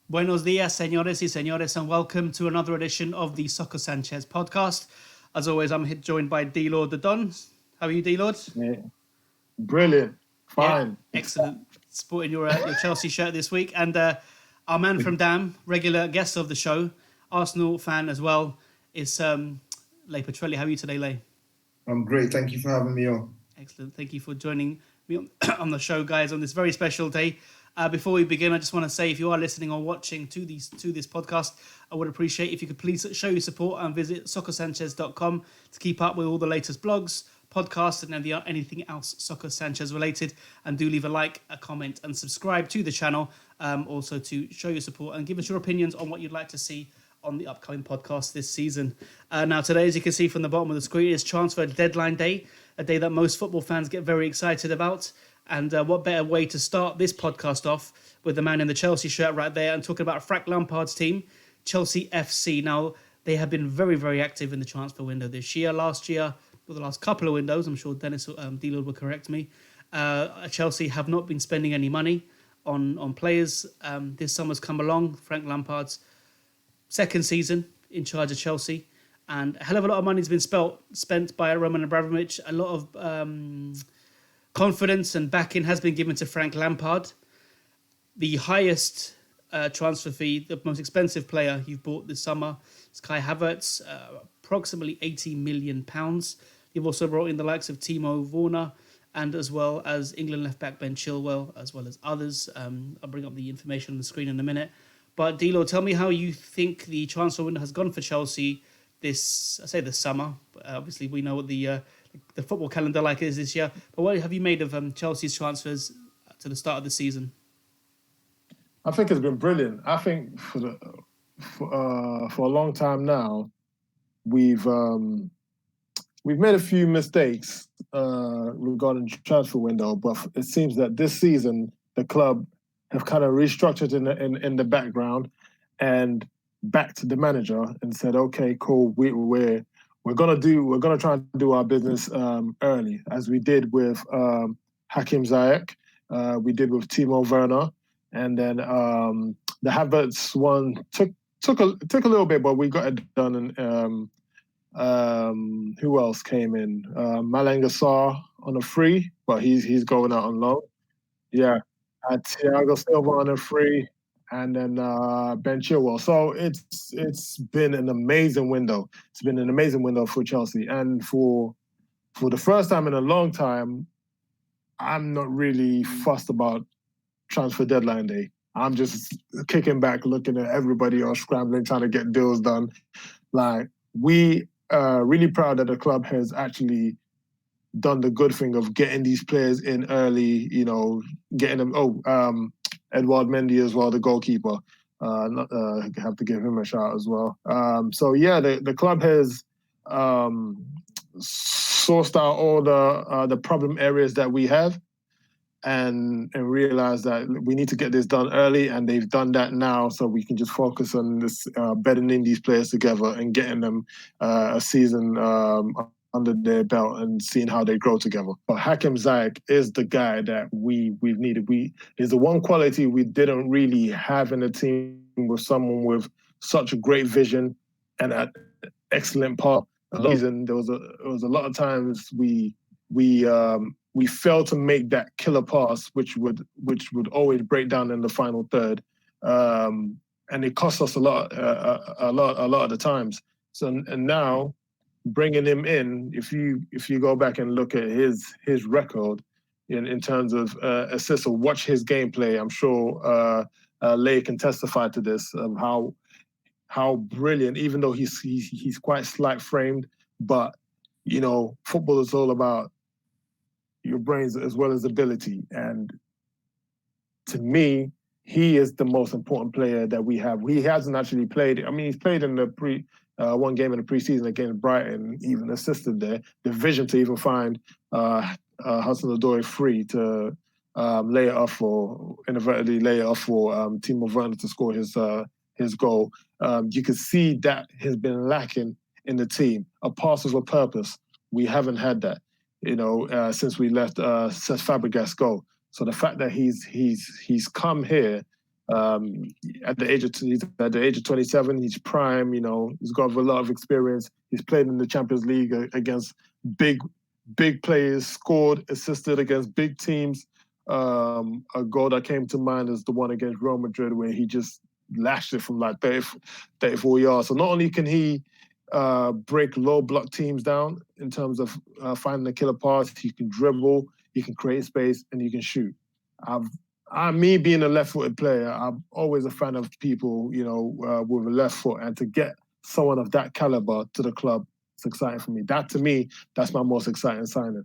Buenos dias, señores y señores, and welcome to another edition of the SoccerSanchez podcast. As always, I'm joined by D-Lord the Don. How are you, D-Lord? Yeah. Brilliant. Fine. Yeah, excellent. Sporting your Chelsea shirt this week. And our man from Dam, regular guest of the show, Arsenal fan as well, is Lay Petrelli. How are you today, Lay? I'm great. Thank you for having me on. Excellent. Thank you for joining me on the show, guys, on this very special day. Before we begin, I just want to say, if you are listening or watching to this podcast, I would appreciate if you could please show your support and visit SoccerSanchez.com to keep up with all the latest blogs, podcasts, and anything else Soccer Sanchez related. And do leave a like, a comment, and subscribe to the channel. Also to show your support and give us your opinions on what you'd like to see on the upcoming podcast this season. Now, today, as you can see from the bottom of the screen, is transfer deadline day, a day that most football fans get very excited about. And what better way to start this podcast off with the man in the Chelsea shirt right there and talking about Frank Lampard's team, Chelsea FC. Now, they have been very, very active in the transfer window this year. Last year, or the last couple of windows, I'm sure Dennis D-Lord will correct me, Chelsea have not been spending any money on players. This summer's come along, Frank Lampard's second season in charge of Chelsea. And a hell of a lot of money's been spent by Roman Abramovich. A lot of confidence and backing has been given to Frank Lampard. The highest transfer fee, the most expensive player you've bought this summer is Kai.N.E.T.I.K, approximately £80 million. You've also brought in the likes of Timo Werner and as well as England left-back Ben Chilwell, as well as others. I'll bring up the information on the screen in a minute. But D-Lord, tell me how you think the transfer window has gone for Chelsea this summer. Obviously, we know what the football calendar like is this year. But what have you made of Chelsea's transfers to the start of the season? I think it's been brilliant. I think for a long time now, we've made a few mistakes regarding transfer window, but it seems that this season the club have kind of restructured in the background and back to the manager and said, okay, cool, we're gonna try and do our business early, as we did with Hakim Ziyech, we did with Timo Werner, and then the Havertz one took a little bit, but we got it done. And who else came in? Malanga Sarr on a free, but he's going out on loan. Yeah, Thiago Silva on a free. And then Ben Chilwell. So it's been an amazing window. It's been an amazing window for Chelsea. And for the first time in a long time, I'm not really fussed about transfer deadline day. I'm just kicking back, looking at everybody else scrambling, trying to get deals done. Like, we are really proud that the club has actually done the good thing of getting these players in early, getting them... Edouard Mendy as well, the goalkeeper. Have to give him a shout as well. The club has sourced out all the problem areas that we have, and realized that we need to get this done early, and they've done that now, so we can just focus on this bedding in these players together and getting them a season under their belt and seeing how they grow together. But Hakim Ziyech is the guy that we've needed. Is the one quality we didn't really have in the team, with someone with such a great vision and an excellent part. There was a lot of times we failed to make that killer pass, which would always break down in the final third, and it cost us a lot of the times. So and now, bringing him in, if you go back and look at his record in terms of assists, or watch his gameplay, I'm sure Lay can testify to this, how brilliant. Even though he's quite slight framed, but football is all about your brains as well as ability. And to me, he is the most important player that we have. He hasn't actually played. I mean, he's played in the one game in the preseason against Brighton, even assisted there. The vision to even find Hudson-Odoi free to inadvertently lay it off for Timo Werner to score his his goal. You can see that has been lacking in the team. A pass with a purpose. We haven't had that, since we left Cesc Fabregas go. So the fact that he's come here at the age of 27, he's prime. He's got a lot of experience. He's played in the Champions League against big players, scored, assisted against big teams. A goal that came to mind is the one against Real Madrid where he just lashed it from like 34 yards. So not only can he break low block teams down in terms of finding the killer pass, he can dribble, he can create space, and he can shoot. Me being a left-footed player, I'm always a fan of people, with a left foot, and to get someone of that caliber to the club, it's exciting for me. To me, that's my most exciting signing.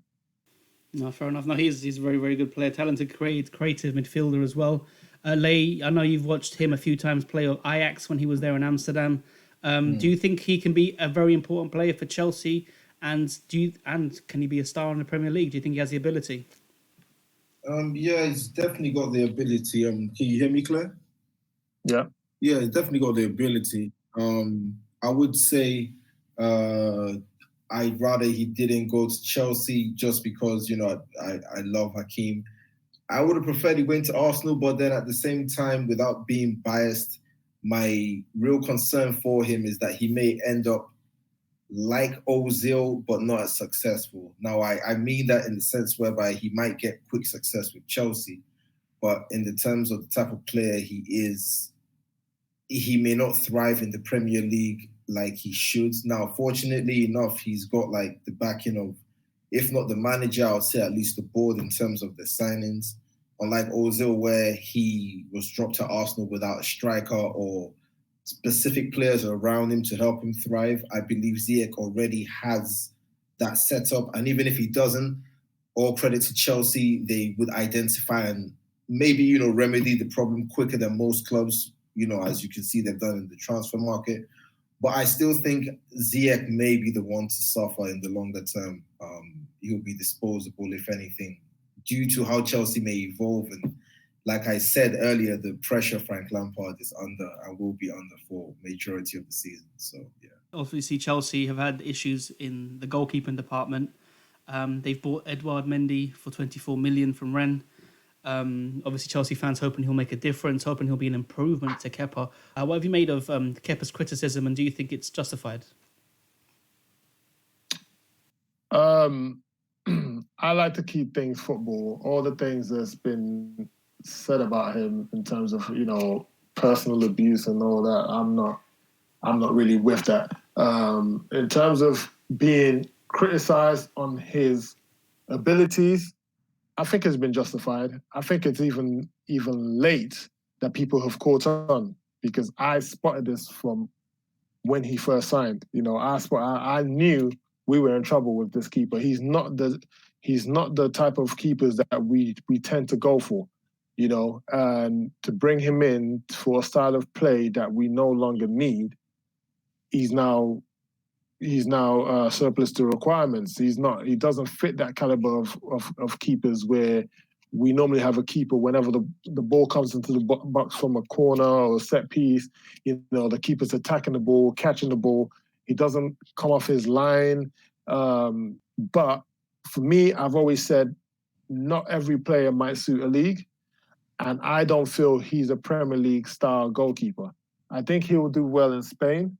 No, fair enough. No, he's a very, very good player, talented, creative midfielder as well. Lay, I know you've watched him a few times play at Ajax when he was there in Amsterdam. Do you think he can be a very important player for Chelsea? And can he be a star in the Premier League? Do you think he has the ability? Yeah, he's definitely got the ability. Can you hear me, Claire? Yeah. Yeah, he's definitely got the ability. I would say I'd rather he didn't go to Chelsea just because, I love Hakim. I would have preferred he went to Arsenal, but then at the same time, without being biased, my real concern for him is that he may end up like Ozil, but not as successful. Now, I mean that in the sense whereby he might get quick success with Chelsea, but in the terms of the type of player he is, he may not thrive in the Premier League like he should. Now, fortunately enough, he's got like the backing of, if not the manager, I would say at least the board in terms of the signings. Unlike Ozil, where he was dropped to Arsenal without a striker or specific players around him to help him thrive, I believe Ziyech already has that setup. And even if he doesn't, all credit to Chelsea, they would identify and maybe, remedy the problem quicker than most clubs, as you can see they've done in the transfer market. But I still think Ziyech may be the one to suffer in the longer term. He'll be disposable, if anything, due to how Chelsea may evolve. And like I said earlier, the pressure Frank Lampard is under and will be under for majority of the season. So, yeah. Obviously, Chelsea have had issues in the goalkeeping department. They've bought Edouard Mendy for 24 million from Rennes. Obviously, Chelsea fans hoping he'll make a difference, hoping he'll be an improvement to Kepa. What have you made of Kepa's criticism, and do you think it's justified? I like to keep things football. All the things that's been said about him in terms of personal abuse and all that, I'm not really with that. In terms of being criticized on his abilities, I think it's been justified. I think it's even late that people have caught on, because I spotted this from when he first signed. I knew we were in trouble with this keeper. He's not the type of keepers that we tend to go for, and to bring him in for a style of play that we no longer need, he's now surplus to requirements. He doesn't fit that caliber of keepers where we normally have a keeper whenever the ball comes into the box from a corner or a set piece, the keeper's attacking the ball, catching the ball. He doesn't come off his line. But for me, I've always said not every player might suit a league. And I don't feel he's a Premier League style goalkeeper. I think he will do well in Spain,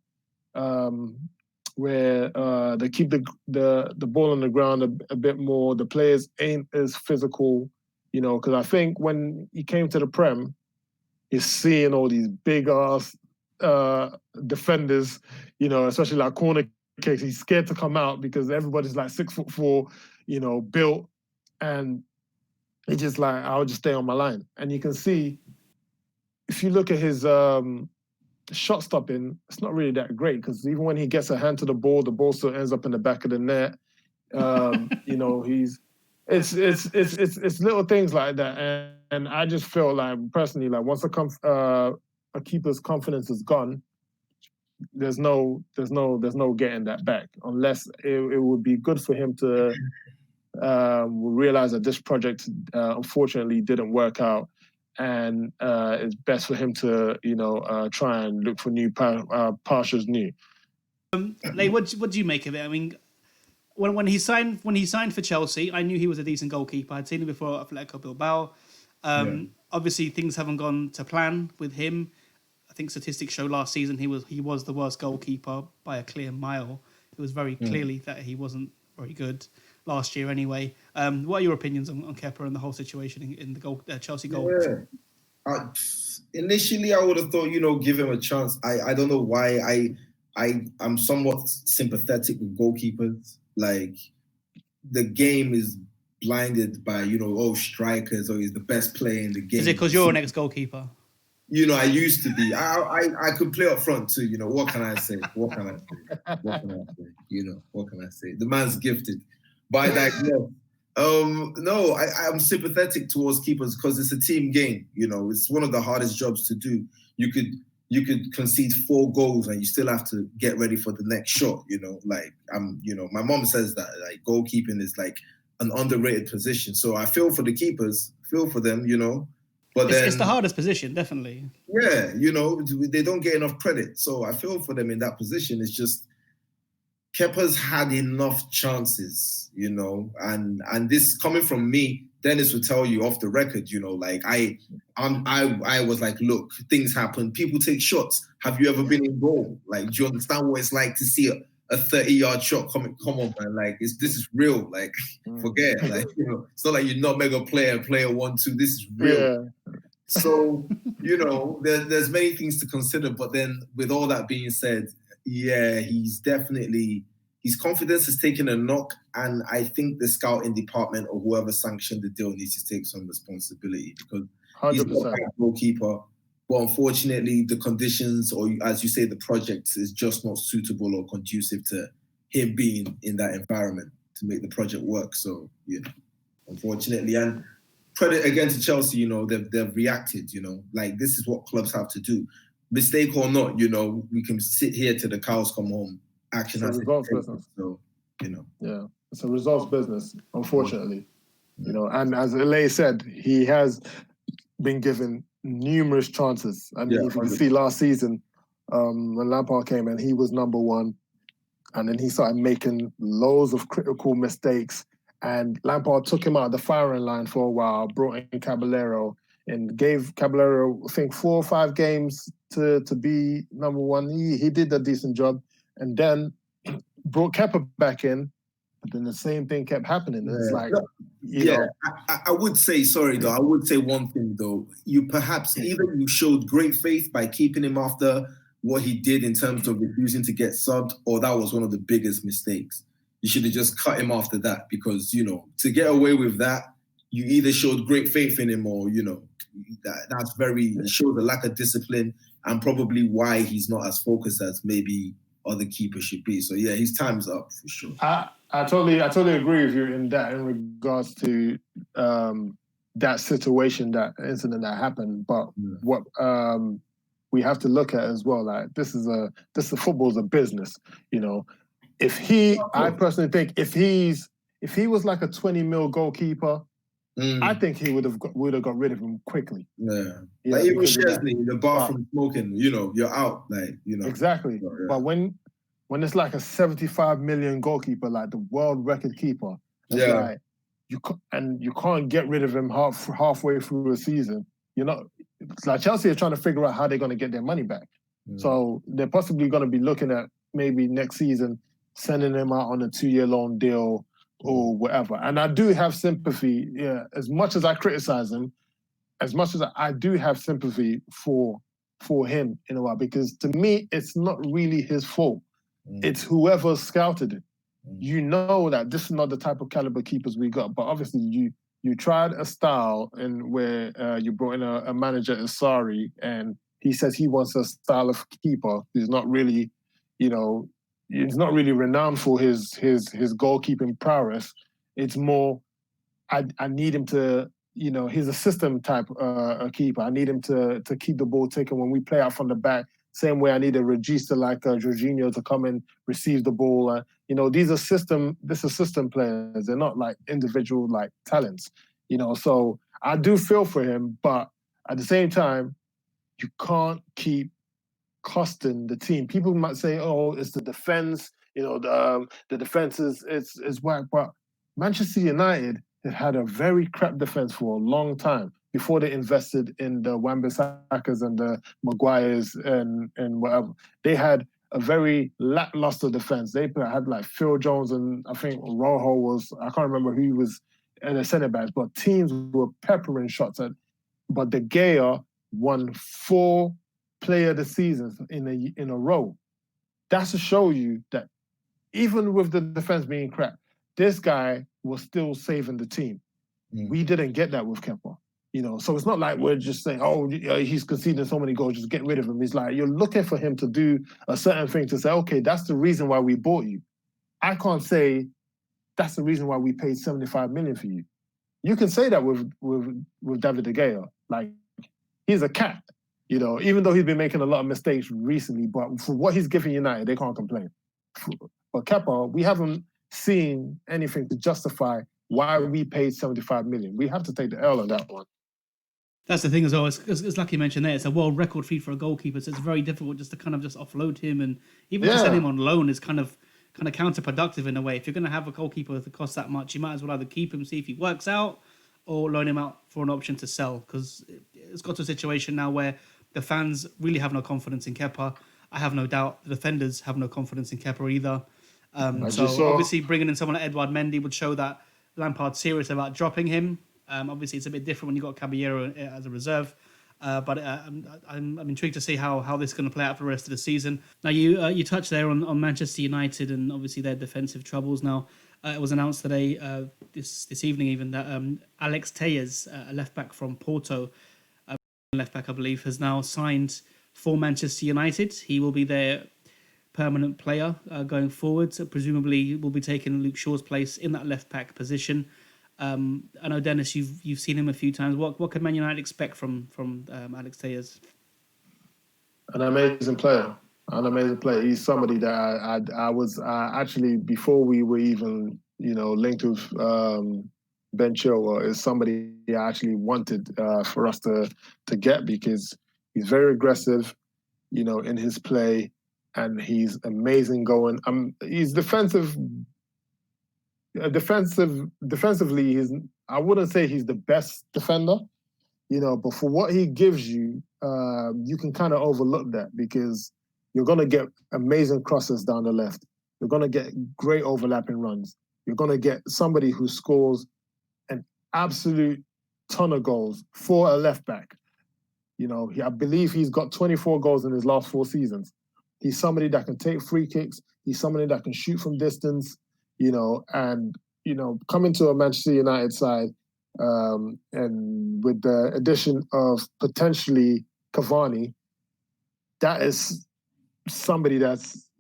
where they keep the ball on the ground a bit more. The players ain't as physical, because I think when he came to the Prem, he's seeing all these big ass defenders, especially like corner kicks. He's scared to come out because everybody's like 6'4", built, and he's just like, I'll just stay on my line. And you can see, if you look at his shot stopping, it's not really that great, because even when he gets a hand to the ball still ends up in the back of the net. It's little things like that, and I just feel like personally, like once a keeper's confidence is gone, there's no getting that back, unless it would be good for him to realize that this project unfortunately didn't work out, and it's best for him to, try and look for new pastures new. Lay, what do you make of it? I mean, when he signed for Chelsea, I knew he was a decent goalkeeper. I'd seen him before at Atletico Bilbao. Obviously, things haven't gone to plan with him. I think statistics show last season he was the worst goalkeeper by a clear mile. It was very clearly that he wasn't very good last year anyway. What are your opinions on Kepa and the whole situation in the Chelsea goal? Yeah. Initially, I would have thought, give him a chance. I don't know why. I'm somewhat sympathetic with goalkeepers. Like, the game is blinded by, strikers, or he's the best player in the game. Is it because you're an ex-goalkeeper? I used to be. I could play up front too. What can I say? What can I say? The man's gifted. But no, I'm sympathetic towards keepers because it's a team game. It's one of the hardest jobs to do. You could concede 4 goals and you still have to get ready for the next shot. My mom says that like goalkeeping is like an underrated position. So I feel for the keepers, feel for them. But it's the hardest position, definitely. Yeah, they don't get enough credit. So I feel for them in that position. It's just Kepa's had enough chances, and this coming from me, Dennis would tell you off the record, I was like, look, things happen. People take shots. Have you ever been in goal? Like, do you understand what it's like to see a 30-yard shot coming? Come on, man. Like, this is real. Like, forget. Like, it's not like you're not mega player 1-2. This is real. Yeah. So, there's many things to consider. But then, with all that being said, yeah, his confidence has taken a knock, and I think the scouting department or whoever sanctioned the deal needs to take some responsibility because 100%. He's not a goalkeeper. But unfortunately, the conditions, or as you say, the project is just not suitable or conducive to him being in that environment to make the project work. So, unfortunately, and credit again to Chelsea, they've reacted, like this is what clubs have to do. Mistake or not, we can sit here till the cows come home. Action has results business. So, Yeah, it's a results business, unfortunately. And as Alay said, he has been given numerous chances. I mean, if you can see last season, when Lampard came in, he was number 1. And then he started making loads of critical mistakes. And Lampard took him out of the firing line for a while, brought in Caballero, and gave Caballero, I think, 4 or 5 games to be number 1. He did a decent job. And then brought Kepa back in, but then the same thing kept happening. It's like, I would say, sorry though, I would say one thing though. You perhaps either you showed great faith by keeping him after what he did in terms of refusing to get subbed, or that was one of the biggest mistakes. You should have just cut him after that because, to get away with that, you either showed great faith in him or, that's it shows a lack of discipline and probably why he's not as focused as maybe other keepers should be. So yeah, his time's up for sure. I totally agree with you in regards to that situation, that incident that happened. But what we have to look at as well, like this is football's a business, I personally think if he was like a 20 mil goalkeeper, I think he would have got rid of him quickly. Yeah. Like even Chesney in the bathroom smoking, you're out. Like, Exactly. So, yeah. But when it's like a 75 million goalkeeper, like the world record keeper, like you can't get rid of him halfway through a season. It's like Chelsea are trying to figure out how they're going to get their money back. So they're possibly going to be looking at maybe next season sending him out on a 2-year loan deal or whatever. And I do have sympathy, as much as I criticize him, as much as I do have sympathy for him in a while, because to me, it's not really his fault. It's whoever scouted it. That this is not the type of caliber keepers we got, but obviously you tried a style where you brought in a manager, Asari, and he says he wants a style of keeper who's not really, he's not really renowned for his goalkeeping prowess. It's more, I need him to, he's a system type keeper. I need him to keep the ball ticking when we play out from the back. Same way I need a regista like Jorginho to come and receive the ball. These are system players. They're not like individual like talents. So I do feel for him, but At the same time, you can't keep costing the team. People might say, "Oh, it's the defense." The defense is whack. But Manchester United have had a very crap defense for a long time before they invested in the Wan-Bissakas and the Maguires and whatever. They had a very lackluster defense. They had like Phil Jones and I think Rojo was, I can't remember who was in the centre backs, but teams were peppering shots at. But De Gea won 4 Player of the Seasons in a row. That's to show you that even with the defense being crap, this guy was still saving the team. We didn't get that with Kepa. So it's not like we're just saying, oh, he's conceding so many goals, just get rid of him. It's like you're looking for him to do a certain thing to say, okay, that's the reason why we bought you. I can't say that's the reason why we paid 75 million for you. You can say that with David De Gea. Like, he's a cat, even though he's been making a lot of mistakes recently, but for what he's giving United, they can't complain. But Kepa, we haven't seen anything to justify why we paid 75 million. We have to take the L on that one. That's the thing as well. It's like you mentioned there, it's a world record fee for a goalkeeper, so it's very difficult just to kind of just offload him, and even to send him on loan is kind of counterproductive in a way. If you're going to have a goalkeeper that costs that much, you might as well either keep him, see if he works out, or loan him out for an option to sell, because it's got to a situation now where the fans really have no confidence in Kepa. I have no doubt the defenders have no confidence in Kepa either. So obviously bringing in someone like Edouard Mendy would show that Lampard's serious about dropping him. Obviously it's a bit different when you got Caballero as a reserve. But I'm intrigued to see how this is going to play out for the rest of the season. Now you touched there on Manchester United and obviously their defensive troubles. Now it was announced today, this evening even, that Alex Telles, a left back from Porto, left back I believe, has now signed for Manchester United. He will be their permanent player going forward. So presumably will be taking Luke Shaw's place in that left back position. I know, Dennis, you've seen him a few times. What can Man United expect from Alex Telles? An amazing player. He's somebody that I was actually, before we were even linked with Ben Chilwell, is somebody I actually wanted for us to get, because he's very aggressive, in his play, and he's amazing going. He's defensively. I wouldn't say he's the best defender, but for what he gives you, you can kind of overlook that, because you're going to get amazing crosses down the left. You're going to get great overlapping runs. You're going to get somebody who scores an absolute ton of goals for a left back. I believe he's got 24 goals in his last 4 seasons. He's somebody that can take free kicks. He's somebody that can shoot from distance, and coming to a Manchester United side, and with the addition of potentially Cavani, that is somebody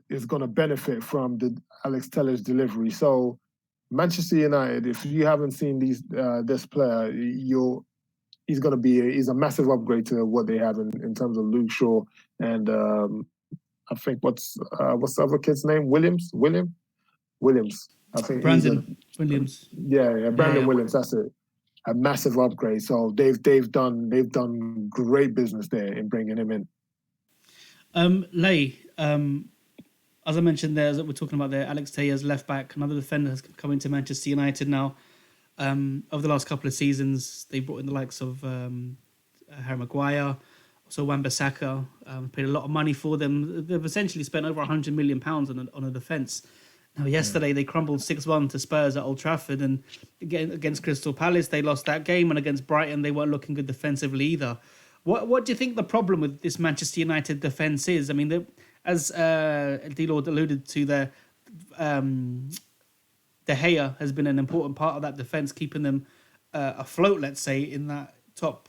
is going to benefit from the Alex Telles delivery. So Manchester United, if you haven't seen this player, he's a massive upgrade to what they have in terms of Luke Shaw and I think what's the other kid's name? Williams. I think Brandon Williams. Brandon Williams. That's it. A massive upgrade. So they've done great business there in bringing him in. Lay, as I mentioned there, as we're talking about there, Alex Telles, left back, another defender has come into Manchester United now. Over the last couple of seasons, they brought in the likes of Harry Maguire, also Wan-Bissaka, paid a lot of money for them. They've essentially spent over £100 million on a defence. Now, yesterday they crumbled 6-1 to Spurs at Old Trafford, and again against Crystal Palace they lost that game, and against Brighton they weren't looking good defensively either. What do you think the problem with this Manchester United defence is? I mean, as D-Lord alluded to, De Gea has been an important part of that defence, keeping them afloat, let's say, in that top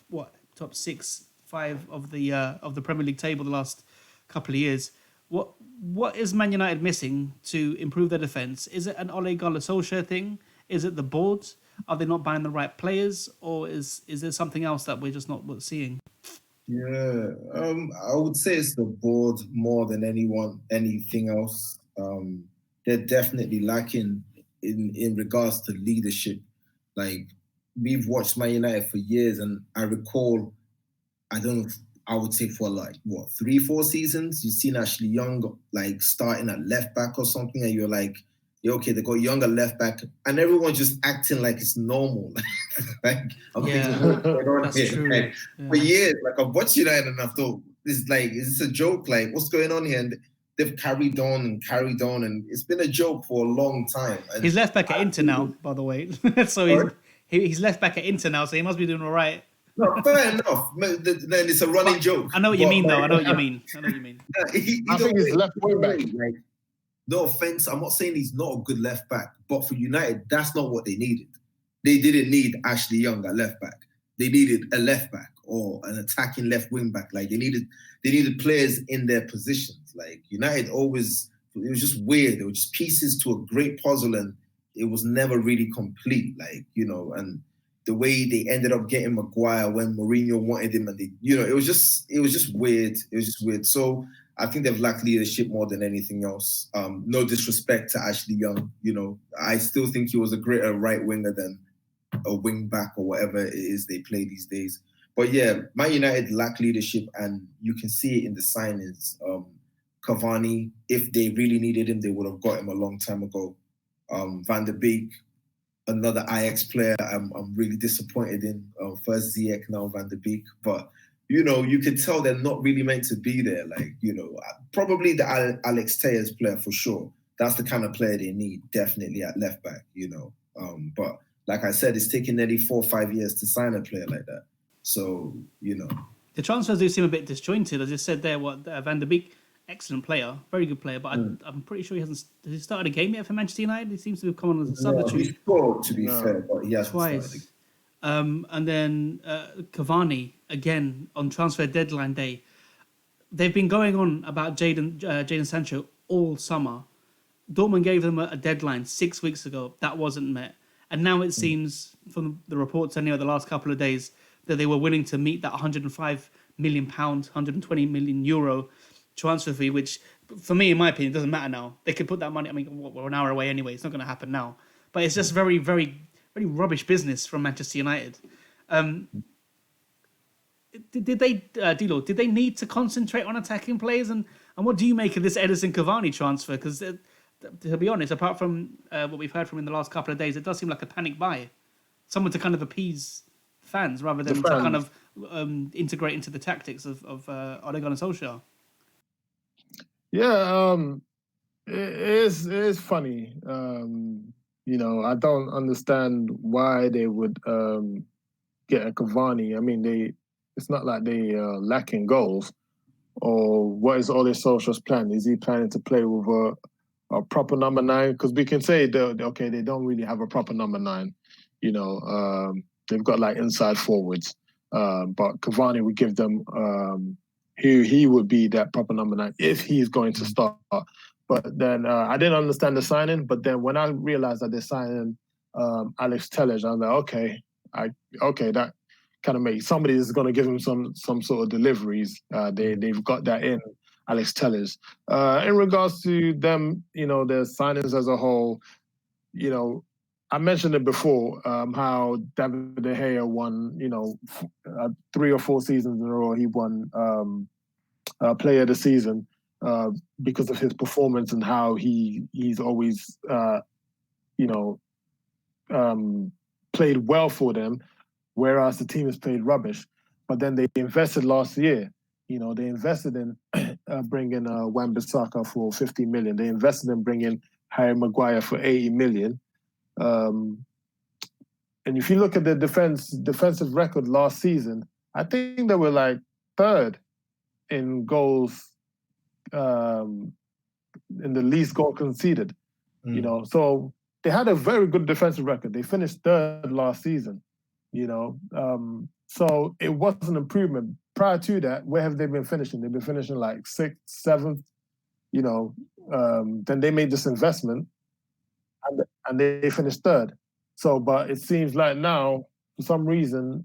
6, 5 of the Premier League table the last couple of years. What is Man United missing to improve their defence? Is it an Ole Gunnar Solskjaer thing? Is it the board? Are they not buying the right players? Or is there something else that we're just not seeing? Yeah, I would say it's the board more than anything else. They're definitely lacking in regards to leadership. Like, we've watched Man United for years, and I recall I don't know, I would say for like, 3-4 seasons, you've seen Ashley Young like starting at left back or something, and you're like, yeah, okay, they got Young at left back, and everyone's just acting like it's normal. Like, I'm thinking, what's going on that's here? true. Like, for years, like I've watched United and I thought, is this a joke? Like, what's going on here? And they've carried on, and it's been a joke for a long time. And he's left back at Inter now, by the way. So he's left back at Inter now, so he must be doing all right. No, fair enough. Then it's a running joke. I know what you mean, though. I know what you mean. I think he's left wing back. Like, no offense, I'm not saying he's not a good left back, but for United, that's not what they needed. They didn't need Ashley Young at left back. They needed a left back or an attacking left wing back. Like they needed players in their positions. Like United always, it was just weird. It was just pieces to a great puzzle, and it was never really complete. Like, and the way they ended up getting Maguire when Mourinho wanted him, and it was just weird. It was just weird. So I think they've lacked leadership more than anything else. No disrespect to Ashley Young. I still think he was a greater right winger than a wing back or whatever it is they play these days. But yeah, Man United lack leadership, and you can see it in the signings. Cavani, if they really needed him, they would have got him a long time ago. Van der Beek, another Ajax player I'm really disappointed in. First Ziyech, now Van der Beek. But, you can tell they're not really meant to be there. Like, probably the Alex Telles player for sure. That's the kind of player they need, definitely at left back, But like I said, it's taken nearly 4 or 5 years to sign a player like that. So, The transfers do seem a bit disjointed. As I said there, Van der Beek, excellent player, very good player, but I'm pretty sure has he started a game yet for Manchester United? He seems to have come on as a substitute. He scored, to be fair, but he hasn't twice. Started. And then Cavani, again, on transfer deadline day. They've been going on about Jadon Sancho all summer. Dortmund gave them a deadline 6 weeks ago. That wasn't met. And now it seems, from the reports anyway, the last couple of days, that they were willing to meet that £105 million, 120 million euro transfer fee, which, for me, in my opinion, doesn't matter now. They could put that money, we're an hour away anyway. It's not going to happen now. But it's just very, very, very rubbish business from Manchester United. Did they need to concentrate on attacking players? And what do you make of this Edison Cavani transfer? Because to be honest, apart from what we've heard from in the last couple of days, it does seem like a panic buy. Someone to kind of appease fans rather than to kind of integrate into the tactics of Ole Gunnar Solskjaer. Yeah, it is funny. I don't understand why they would get a Cavani. I mean, it's not like they are lacking goals. Or what is Ole Solskjaer's plan? Is he planning to play with a proper number 9? Because we can say they don't really have a proper number 9. They've got like inside forwards, but Cavani would give them. He would be that proper number 9 if he's going to start. But then I didn't understand the signing. But then when I realized that they're signing Alex Telles, I was like, that kind of makes somebody is going to give him some sort of deliveries. They've got that in Alex Telles. In regards to them, their signings as a whole, I mentioned it before, how David De Gea won, 3 or 4 seasons in a row. He won Player of the Season because of his performance and how he's always, played well for them, whereas the team has played rubbish. But then they invested last year. They invested in bringing Wan-Bissaka for 50 million. They invested in bringing Harry Maguire for 80 million. And if you look at the defensive record last season, I think they were like 3rd in goals, in the least goal conceded. So they had a very good defensive record. They finished 3rd last season. So it was an improvement. Prior to that, where have they been finishing? They've been finishing like 6th, 7th. Then they made this investment. And they finished 3rd. So, but it seems like now, for some reason,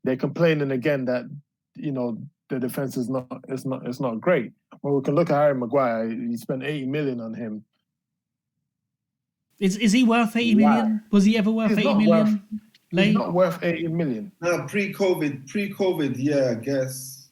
they're complaining again that the defense is not great. Well, we can look at Harry Maguire. He spent 80 million on him. Is he worth 80 million? Was he ever worth 80 million? He's not worth 80 million. No, pre-COVID, yeah, I guess,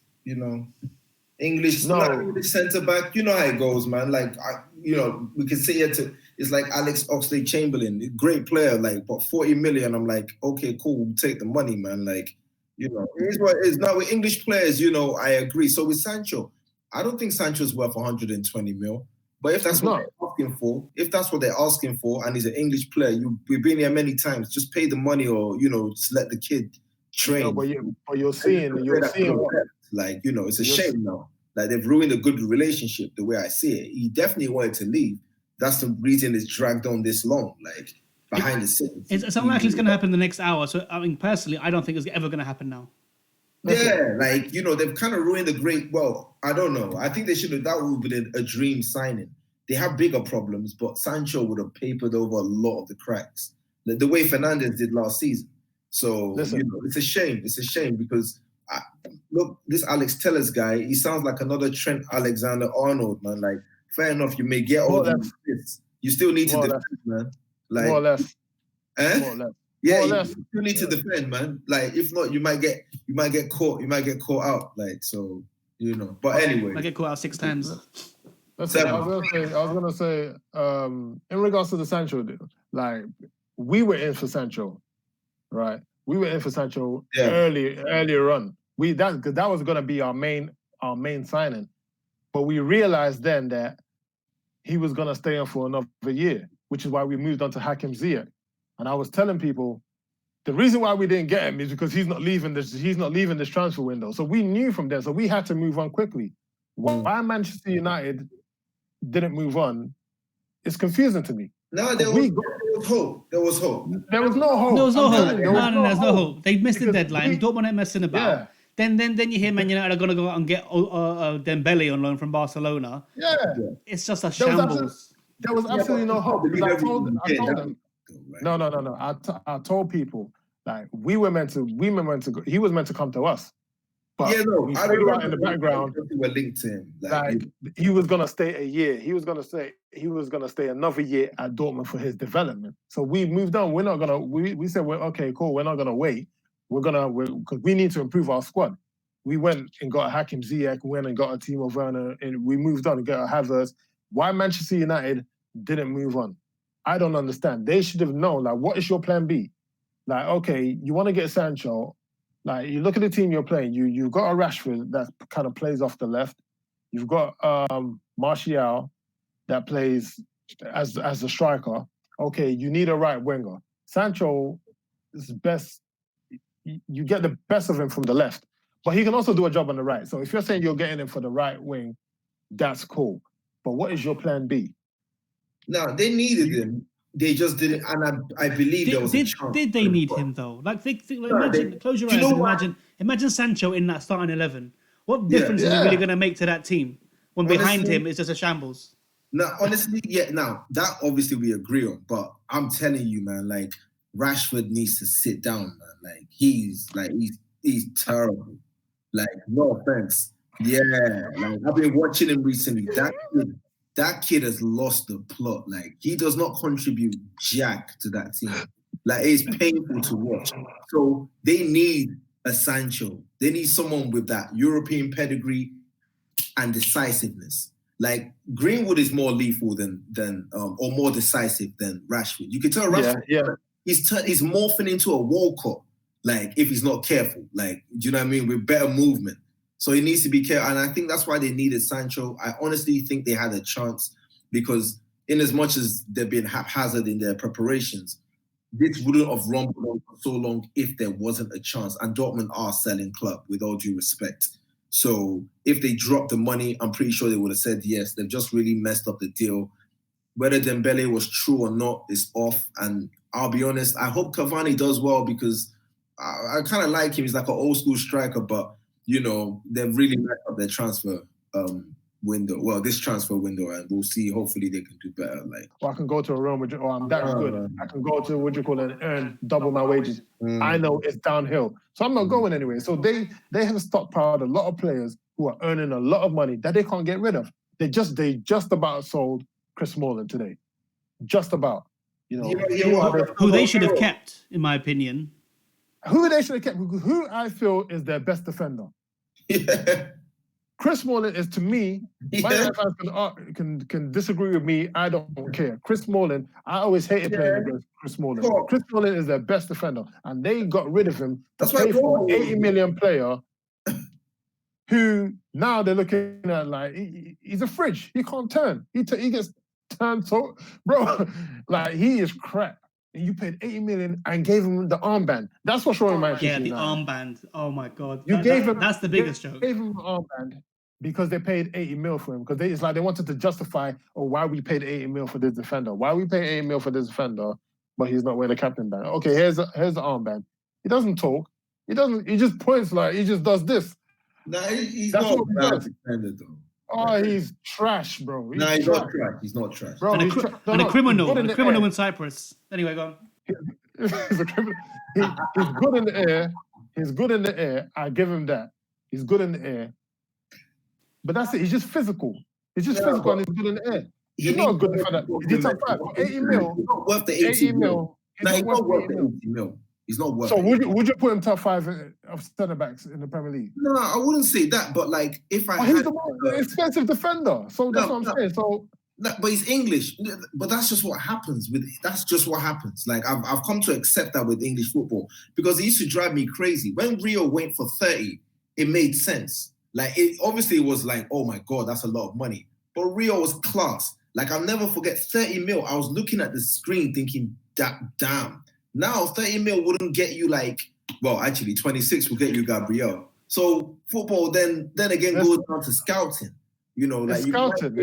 English centre-back, you know how it goes, man. Like, we can say it's like Alex Oxlade-Chamberlain, great player, like, but 40 million, I'm like, okay, cool, we'll take the money, man. Like, it is what it is. Now, with English players, I agree. So with Sancho, I don't think Sancho's worth 120 mil. But if that's what they're asking for, and he's an English player, we've been here many times. Just pay the money, or just let the kid train. No, but you're seeing, like it's a shame now. Like they've ruined a good relationship. The way I see it, he definitely wanted to leave. That's the reason it's dragged on this long. Like behind the scenes, it's unlikely it's going to happen in the next hour. So I mean, personally, I don't think it's ever going to happen now. Yeah, like, they've kind of ruined the great. Well, I don't know. I think they should have. That would have been a dream signing. They have bigger problems, but Sancho would have papered over a lot of the cracks, the way Fernandes did last season. So, it's a shame. It's a shame because, look, this Alex Tellers guy, he sounds like another Trent Alexander-Arnold, man. Like, fair enough, you may get all these. You still need to defend, man. Like, more or less. More or less. Yeah, you still need to defend, man. Like, if not, you might get caught. You might get caught out. Like, so, But anyway, I get caught out 6 times. That's what I was gonna say. In regards to the Sancho deal, like we were in for Sancho, right? We were in for Sancho earlier on. That was gonna be our main signing, but we realized then that he was gonna stay on for another year, which is why we moved on to Hakim Ziyech. And I was telling people, the reason why we didn't get him is because he's not leaving this transfer window. So we knew from there. So we had to move on quickly. Why Manchester United didn't move on? It's confusing to me. No, there was hope. There was hope. There was no hope. There was no hope. There's no hope. They missed the deadline. Dortmund ain't messing about. Yeah. Then you hear Man United are going to go out and get Dembele on loan from Barcelona. Yeah. It's just a shambles. There was absolutely no hope. I told them. No. I told people, like, he was meant to come to us. But I remember in the background. We were linked to him. Like he was gonna stay a year. He was gonna stay another year at Dortmund for his development. So we moved on. We're not gonna. We said, well, okay, cool. We're not gonna wait. Because we need to improve our squad. We went and got a Hakim Ziyech. Went and got a Timo Werner, and we moved on and got a Havertz. Why Manchester United didn't move on? I don't understand. They should have known. Like, what is your plan B? Like, okay, you want to get Sancho. Like, you look at the team you're playing. You've got a Rashford that kind of plays off the left. You've got Martial that plays as a striker. Okay, you need a right winger. Sancho is best. You get the best of him from the left, but he can also do a job on the right. So if you're saying you're getting him for the right wing, that's cool. But what is your plan B? No, they needed him. They just didn't, and I believe there was a chance. Did they need him though? Like, imagine, close your eyes and imagine Sancho in that starting 11. What difference is he really going to make to that team when behind him is just a shambles? No, honestly, now that obviously we agree on, but I'm telling you, man, like Rashford needs to sit down, man. Like he's terrible. Like, no offense. Yeah, like I've been watching him recently. That kid has lost the plot. Like, he does not contribute jack to that team. Like, it's painful to watch. So they need a Sancho. They need someone with that European pedigree and decisiveness. Like, Greenwood is more lethal than or more decisive than Rashford. You can tell Rashford, he's morphing into a Walcott. Like, if he's not careful. Like, do you know what I mean? With better movement. So he needs to be careful. And I think that's why they needed Sancho. I honestly think they had a chance because in as much as they've been haphazard in their preparations, this wouldn't have run for so long if there wasn't a chance. And Dortmund are a selling club, with all due respect. So if they dropped the money, I'm pretty sure they would have said yes. They've just really messed up the deal. Whether Dembele was true or not is off. And I'll be honest, I hope Cavani does well because I kind of like him. He's like an old school striker, but they've really messed up their transfer window. Well, this transfer window, and we'll see. Hopefully, they can do better. Like, I can go to a Real Madrid, or I'm that good. I can go to and earn double my wages. I know it's downhill, so I'm not going anyway. So they have stockpiled a lot of players who are earning a lot of money that they can't get rid of. They just about sold Chris Smalling today, just about. Who they should have kept, in my opinion. Who they should have kept? Who I feel is their best defender? Yeah. Chris Smalling is, to me, Yeah. my fans can disagree with me. I don't care. Chris Smalling, I always hated playing against Chris Smalling. Cool. Chris Smalling is their best defender, and they got rid of him to That's why pay for an Roma- 80 million player who now they're looking at like he's a fridge. He can't turn. He gets turned so, bro, like he is crap. And you paid 80 million and gave him the armband. That's what's wrong with Manchester Yeah, the United. armband. Oh my God. You gave him. That's the biggest joke. Gave him the armband because they paid 80 mil for him. Because it's like they wanted to justify, why we paid 80 mil for this defender. Why we pay 80 mil for this defender, but he's not wearing the captain band. Okay, here's the armband. He doesn't talk. He just points like he just does this. No, he's That's not what he a bad does. defender though. Oh, he's trash, bro. No, he's not trash. He's not trash. Bro, And he's a criminal in Cyprus. Anyway, go on. He's a criminal. He's good in the air. He's good in the air. I give him that. He's good in the air. But that's it. He's just physical. He's just physical and he's good in the air. He's not a good defender. He's top 5. 80 mil. He's not worth the 80 mil. He's No, he's not not worth the 80 80 mil. He's not worth So it. would you put him top 5 of centre backs in the Premier League? No, I wouldn't say that. But like, if I He's had, the most expensive defender. So that's what I'm saying. So. No, but he's English. But that's just what happens with. That's just what happens. Like I've come to accept that with English football because it used to drive me crazy. When Rio went for 30, it made sense. Like it obviously was like, oh my God, that's a lot of money. But Rio was class. Like I'll never forget 30 mil. I was looking at the screen thinking, damn. Now 30 mil wouldn't get you like, well, actually 26 will get you Gabriel. So football then again goes down to scouting. You know, like scouted,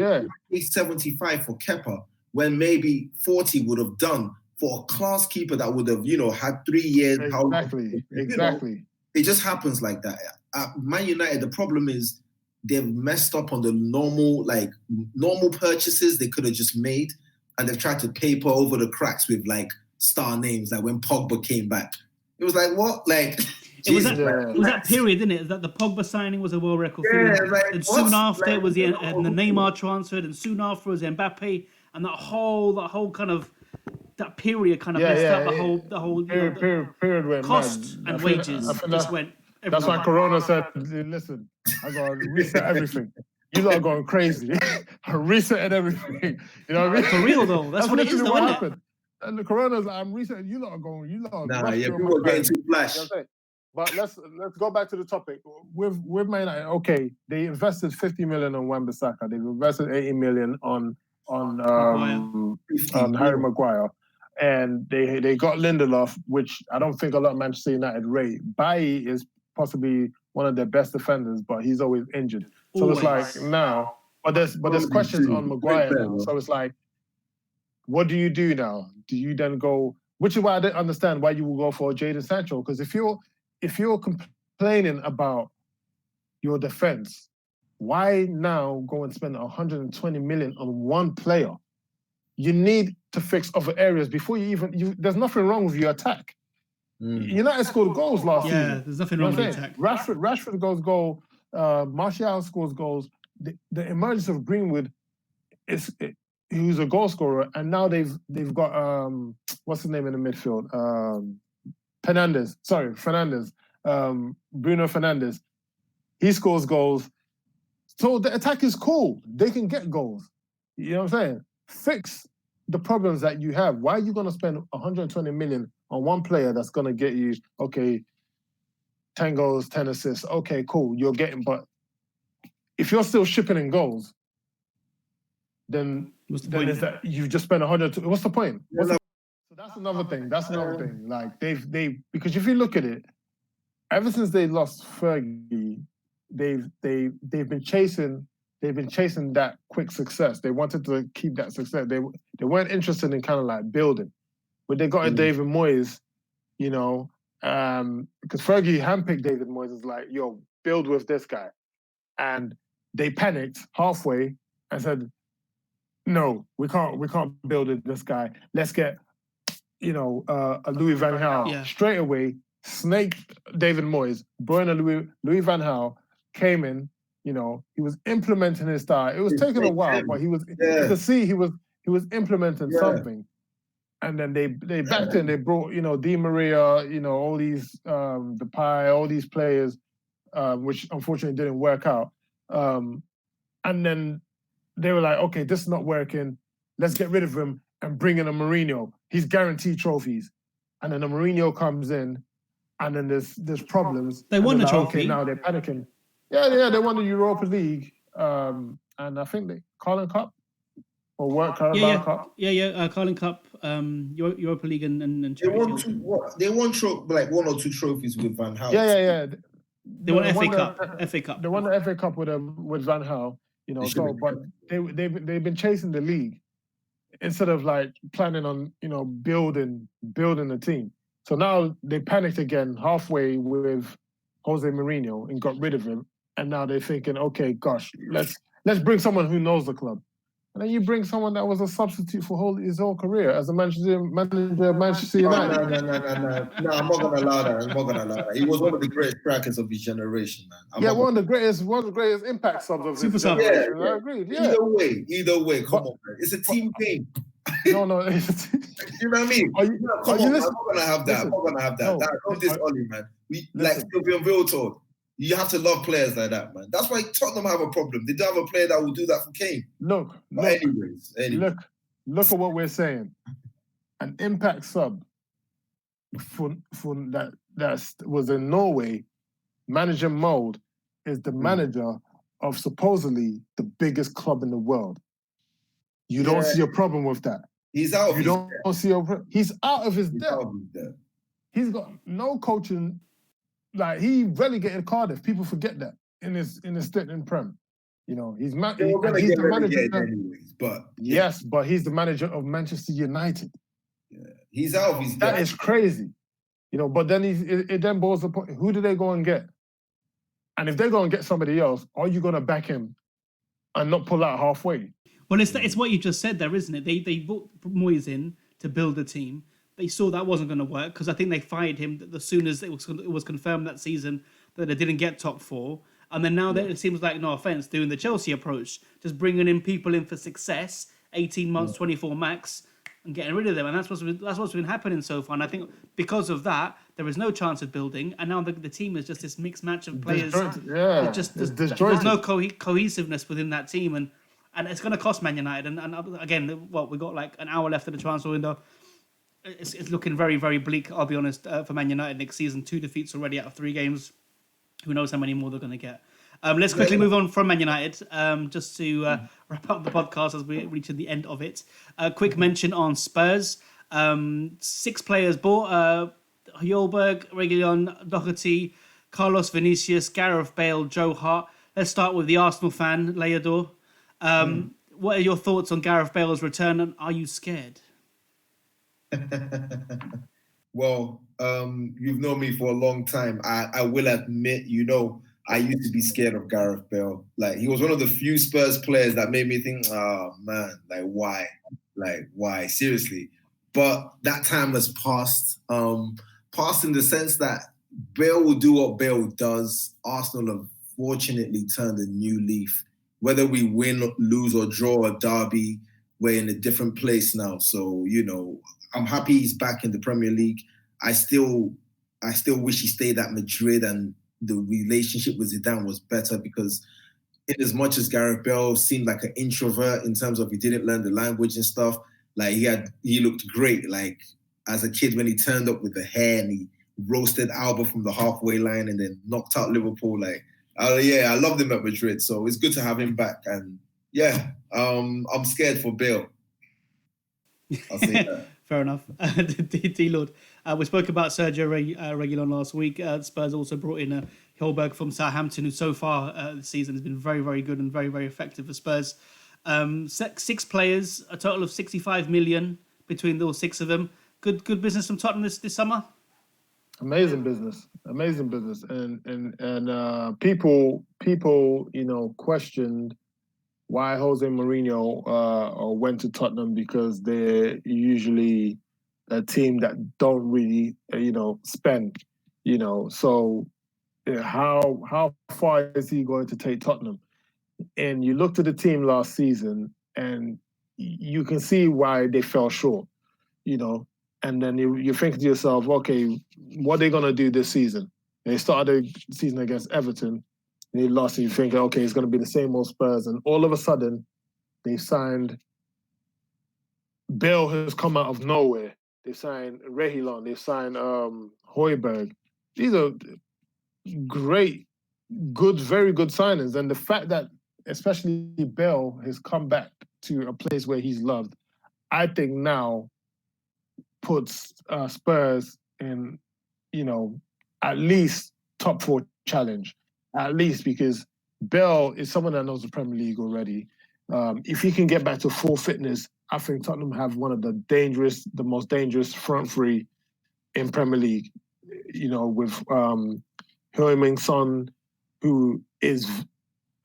you 75 for Kepa when maybe 40 would have done for a class keeper that would have, had 3 years. Exactly. It just happens like that. At Man United, the problem is they've messed up on the normal purchases they could have just made, and they've tried to paper over the cracks with like star names. Like when Pogba came back, it was like what, like. It was that period, didn't it? That the Pogba signing was a world record. And soon after it was the Neymar transfer, and soon after was Mbappe, and that whole kind of that period kind of messed up the whole period went cost mad. And wages just went. That's why Corona said, "Listen, I gotta reset everything. You lot are going crazy. I resetted everything. You know what I mean? For real though, that's what it is, though, isn't it? And the Corona's like, I'm resetting. You lot are going. You lot are. Nah, yeah, people are getting too flash. But let's go back to the topic. With Man United, okay, they invested 50 million on Wan-Bissaka. They've invested 80 million on Harry Maguire, and they got Lindelof, which I don't think a lot of Manchester United rate. Bailly is possibly one of their best defenders, but he's always injured. So it's like now, but there's questions on Maguire now. So it's like, what do you do now? Do you then go? Which is why I didn't understand why you will go for Jadon Sancho, because if you're complaining about your defense, why now go and spend 120 million on one player? You need to fix other areas before there's nothing wrong with your attack. United scored goals last season. Yeah, there's nothing wrong with the attack. Rashford goes goal. Martial scores goals. The emergence of Greenwood who's a goal scorer, and now they've got what's his name in the midfield? Fernandes. Bruno Fernandes. He scores goals. So the attack is cool. They can get goals. You know what I'm saying? Fix the problems that you have. Why are you going to spend 120 million on one player that's going to get you, 10 goals, 10 assists? Okay, cool. You're getting, but if you're still shipping in goals, then is that you've just spent 100. What's the point? So that's another thing. Like because if you look at it, ever since they lost Fergie, they've been chasing that quick success. They wanted to keep that success. They weren't interested in kind of like building. But they got a David Moyes, because Fergie handpicked David Moyes as like, yo, build with this guy. And they panicked halfway and said, no, we can't build with this guy. Let's get, a Louis van Gaal straight away, snaked David Moyes, brought in a Louis van Gaal, came in, he was implementing his style. It was taking a while, but you could see he was implementing something. And then they backed in. They brought, Di Maria, all these Depay, all these players, which unfortunately didn't work out. And then they were like, okay, this is not working. Let's get rid of him and bring in a Mourinho. He's guaranteed trophies. And then a Mourinho comes in, and then there's problems. They won the trophy. Okay, now they're panicking. Yeah, they won the Europa League. And I think they Carling Cup. Or what? Carabao Cup? Carling Cup, Europa League and Champions League. They won like 1 or 2 trophies with Van Gaal. Yeah. They won FA Cup. They won the FA Cup with Van Gaal. But they've been chasing the league instead of like planning on building the team. So now they panicked again halfway with Jose Mourinho and got rid of him. And now they're thinking, okay, gosh, let's bring someone who knows the club. And then you bring someone that was a substitute for his whole career as a manager of Manchester United. No, I'm not gonna allow that. He was one of the greatest strikers of his generation, man. One of the greatest impact subs of his generation. Yeah. I agreed. Yeah. Either way, come on, man. It's a team game. No. You know what I mean? I'm not gonna have that. I'm not gonna have that. Not this Ollie, man. Like Sylvian Ville told. You have to love players like that, man. That's why Tottenham have a problem. They don't have a player that will do that for Kane. Look. Anyways. Look at what we're saying. An impact sub for that was in Norway, manager Mold is the manager of supposedly the biggest club in the world. You don't see a problem with that. He's out. He's out of his depth. He's got no coaching. Like, he relegated Cardiff. People forget that in his stint in Prem. He's the manager. Anyways, but yes, but he's the manager of Manchester United. Yeah, he's out. That is crazy. But then it then boils the point: who do they go and get? And if they go and get somebody else, are you going to back him and not pull out halfway? Well, it's what you just said there, isn't it? They brought Moyes in to build a team. They saw that wasn't going to work because I think they fired him as soon as it was confirmed that season that they didn't get top 4. And then now that it seems like, no offense, doing the Chelsea approach, just bringing in people in for success, 18 months, 24 max, and getting rid of them. And that's what's been happening so far. And I think because of that, there is no chance of building. And now the team is just this mixed match of players. There's no cohesiveness within that team. And it's going to cost Man United. And again, we got like an hour left of the transfer window. It's looking very, very bleak, I'll be honest, for Man United next season. 2 defeats already out of 3 games. Who knows how many more they're going to get. Let's quickly move on from Man United, just to wrap up the podcast as we reach the end of it. Quick mention on Spurs. 6 players bought. Højbjerg, Reguilon, Doherty, Carlos Vinicius, Gareth Bale, Joe Hart. Let's start with the Arsenal fan, Leodor. What are your thoughts on Gareth Bale's return, and are you scared? Well, you've known me for a long time. I will admit, I used to be scared of Gareth Bale. Like, he was one of the few Spurs players that made me think, oh man, like why? Like, why? Seriously. But that time has passed. Passed in the sense that Bale will do what Bale does. Arsenal have fortunately turned a new leaf. Whether we win, lose, or draw a derby, we're in a different place now. So, I'm happy he's back in the Premier League. I still wish he stayed at Madrid and the relationship with Zidane was better, because in as much as Gareth Bale seemed like an introvert in terms of he didn't learn the language and stuff, like he looked great. Like, as a kid when he turned up with the hair and he roasted Alba from the halfway line and then knocked out Liverpool. Like, I loved him at Madrid. So it's good to have him back. And I'm scared for Bale. I'll say that. Fair enough. D-Lord. We spoke about Sergio Reguilon last week. Spurs also brought in Højbjerg from Southampton, who so far this season has been very, very good and very, very effective for Spurs. 6 players, a total of 65 million between those 6 of them. Good business from Tottenham this summer. Amazing business, and people, questioned why Jose Mourinho went to Tottenham, because they're usually a team that don't really, spend, So how far is he going to take Tottenham? And you looked at the team last season, and you can see why they fell short. and then you think to yourself, okay, what are they going to do this season? They started the season against Everton, and they lost, and you think, okay, it's going to be the same old Spurs, and all of a sudden, they signed, Bale has come out of nowhere. They signed Reguilon, they signed Højbjerg. These are great, very good signings, and the fact that especially Bale has come back to a place where he's loved, I think now puts Spurs in, at least top 4 challenge, at least, because Bale is someone that knows the Premier League already. If he can get back to full fitness, I think Tottenham have one of the most dangerous front three in Premier League. With Heung-min Son, who is,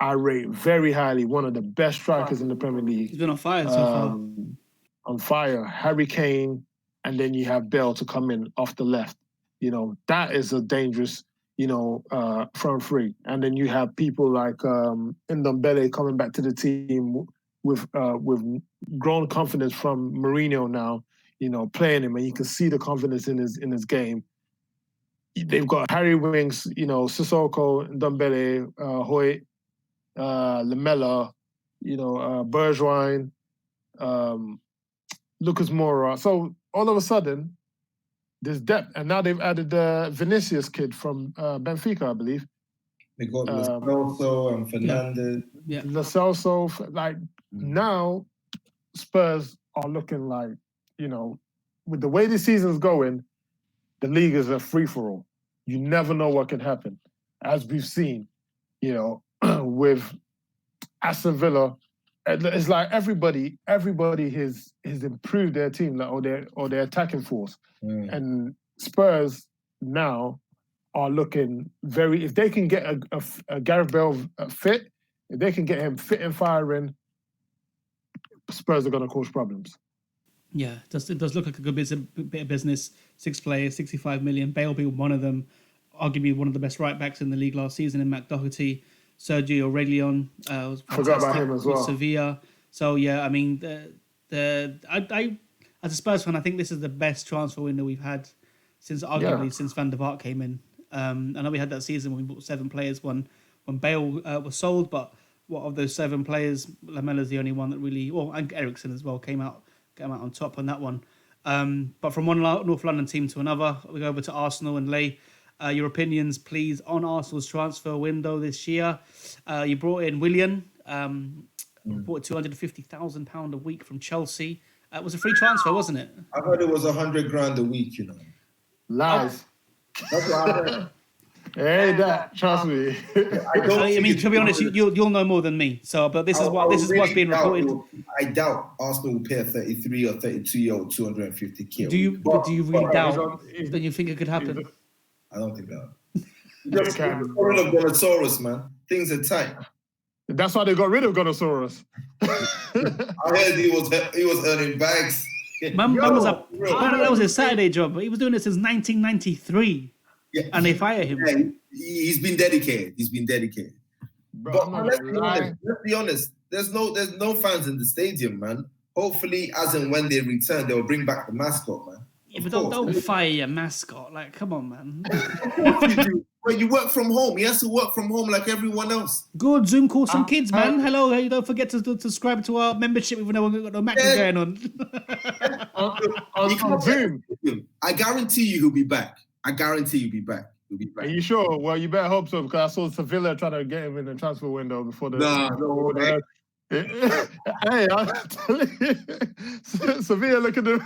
I rate very highly, one of the best strikers in the Premier League. He's been on fire so far. On fire. Harry Kane, and then you have Bale to come in off the left. That is a dangerous, front three. And then you have people like Ndombele coming back to the team with grown confidence from Mourinho now, playing him, and you can see the confidence in his game. They've got Harry Winks, Sissoko, Ndombele, Hoyt, Lamela, Bergwijn, Lucas Moura. So all of a sudden, there's depth, and now they've added the Vinicius kid from Benfica, I believe. They got Lo Celso and Fernandes. Yeah. Lo Celso, now Spurs are looking like, with the way the season's going, the league is a free-for-all. You never know what can happen, as we've seen, with Aston Villa. It's like everybody has improved their team, or their attacking force, and Spurs now are looking very. If they can get a Gareth Bale fit, if they can get him fit and firing, Spurs are going to cause problems. Yeah, it does look like a good bit of business. 6 players, 65 million. Bale being one of them, arguably one of the best right backs in the league last season in Mac Doherty. Sergio Reguilon was fantastic. Forgot about him as well. With Sevilla. So yeah, I mean, I as a Spurs fan, I think this is the best transfer window we've had since Van der Vaart came in. I know we had that season when we bought 7 players when Bale was sold, but of those 7 players, Lamela's the only one that really, and Eriksen as well, came out on top on that one. But from one North London team to another, we go over to Arsenal and Lay. Your opinions, please, on Arsenal's transfer window this year. You brought in Willian, bought £250,000 a week from Chelsea. It was a free transfer, wasn't it? I heard it was $100,000 a week. Lies. That's what I heard. Hey, that trust me. I mean, to be honest, you'll know more than me. So, but this is what's being reported. I doubt Arsenal will pay a 33 or 32-year-old 250K. Do you really doubt that you think it could happen? I don't think that. Just got rid of Gonosaurus, man. Things are tight. That's why they got rid of Gonosaurus. I heard he was earning bags. That was his Saturday job. He was doing it since 1993. Yeah, and they fire him. Yeah, he's been dedicated. But let's be honest. There's no fans in the stadium, man. Hopefully, as and when they return, they'll bring back the mascot, man. Yeah, but don't fire your mascot. Like, come on, man. Well, you work from home. He has to work from home like everyone else. Good Zoom call some kids, man. Hello, hey, don't forget to subscribe to our membership even though we've got no matches going on. on Zoom. I guarantee you he'll be back. He'll be back. Are you sure? Well, you better hope so, because I saw Sevilla trying to get him in the transfer window before the... Hey, I'm telling you, Sevilla, look at the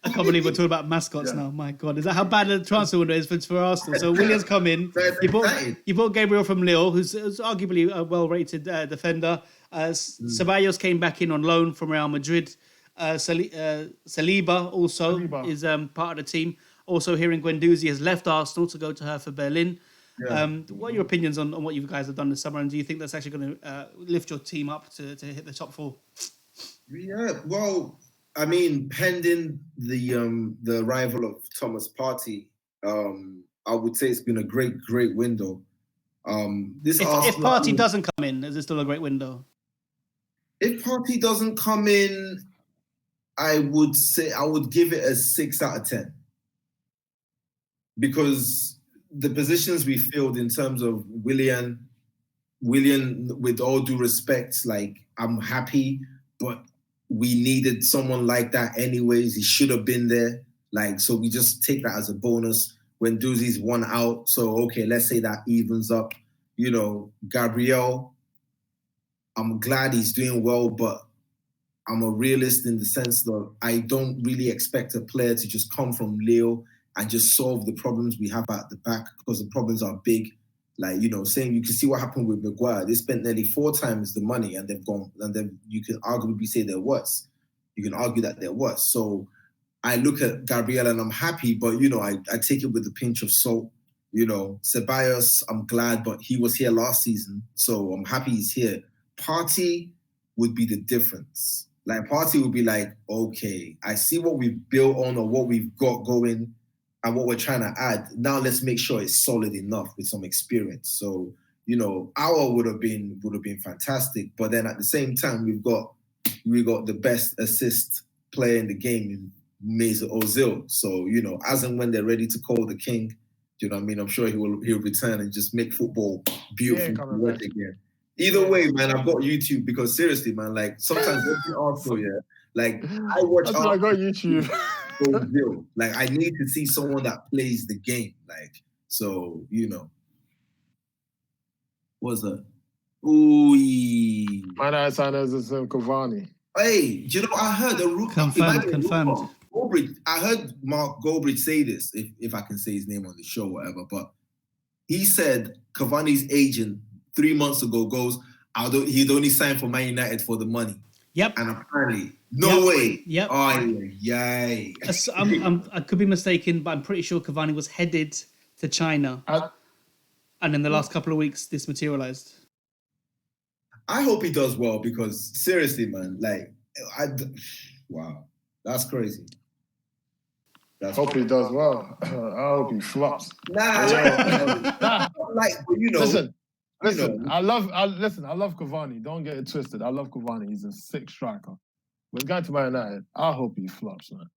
I can't believe we're talking about mascots now. My God, is that how bad the transfer window is for Arsenal? So Williams come in. You bought Gabriel from Lille, who's arguably a well-rated defender. Ceballos came back in on loan from Real Madrid. Saliba also is part of the team. Also, hearing Guendouzi has left Arsenal to go to Hertha Berlin. Yeah. What are your opinions on what you guys have done this summer, and do you think that's actually going to lift your team up to hit the top 4? Yeah, well, I mean, pending the arrival of Thomas Partey, I would say it's been a great window. If Partey doesn't come in, is it still a great window? If Partey doesn't come in, I would give it a 6 out of 10. Because the positions we filled in terms of Willian, with all due respect, like, I'm happy, but we needed someone like that anyways. He should have been there. Like, so we just take that as a bonus when Doozie's one out. So, okay, let's say that evens up. You know, Gabriel, I'm glad he's doing well, but I'm a realist in the sense that I don't really expect a player to just come from Lille and just solve the problems we have at the back, because the problems are big. Like, you know, saying you can see what happened with Maguire. They spent nearly 4 times the money and they've gone, and then you can arguably say they're worse. You can argue that they're worse. So I look at Gabriel and I'm happy, but, you know, I take it with a pinch of salt. You know, Ceballos, I'm glad, but he was here last season, so I'm happy he's here. Partey would be the difference. Like, Partey would be like, okay, I see what we've built on or what we've got going and what we're trying to add. Now let's make sure it's solid enough with some experience. So, you know, our would have been fantastic. But then at the same time, we got the best assist player in the game in Mesut Ozil. So, you know, as and when they're ready to call the king, do you know what I mean? I'm sure he'll return and just make football beautiful again. Either way, man, I've got YouTube because seriously, man, like, sometimes watching Arsenal, yeah, like, I watch Arsenal. I got YouTube. Like, I need to see someone that plays the game. Like, so, you know. What's that? Ooh. My dad signed as Cavani. Hey, do you know, I heard confirmed. I heard Mark Goldbridge say this, if I can say his name on the show, whatever, but he said Cavani's agent 3 months ago goes, he'd only signed for Man United for the money. Yep. And apparently, no way. Yep. Oh, yay. I could be mistaken, but I'm pretty sure Cavani was headed to China. And in the last couple of weeks, this materialized. I hope he does well because, seriously, man, like, wow, that's crazy. Hope he does well. I hope he flops. Nah, like, you know. Listen, I love Cavani. Don't get it twisted. I love Cavani. He's a sick striker. When going to Man United, I hope he flops, man.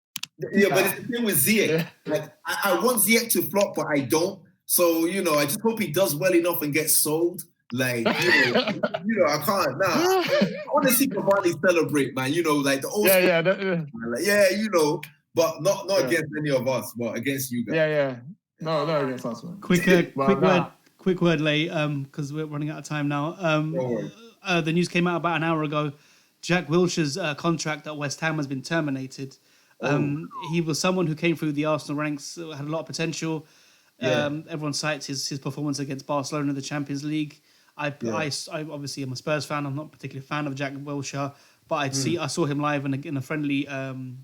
Yeah, but it's the thing with Ziyech. Yeah. Like, I want Ziyech to flop, but I don't. So, you know, I just hope he does well enough and gets sold. Like, you know, I can't. Nah, I want to see Cavani celebrate, man. You know, like the old. Yeah, you know, but not against any of us, but against you guys. Yeah. No against us, man. Quick word, Lay, because we're running out of time now. The news came out about an hour ago. Jack Wilshere's contract at West Ham has been terminated. He was someone who came through the Arsenal ranks, had a lot of potential. Everyone cites his performance against Barcelona in the Champions League. I obviously am a Spurs fan. I'm not particularly a fan of Jack Wilshere, but I saw him live in a friendly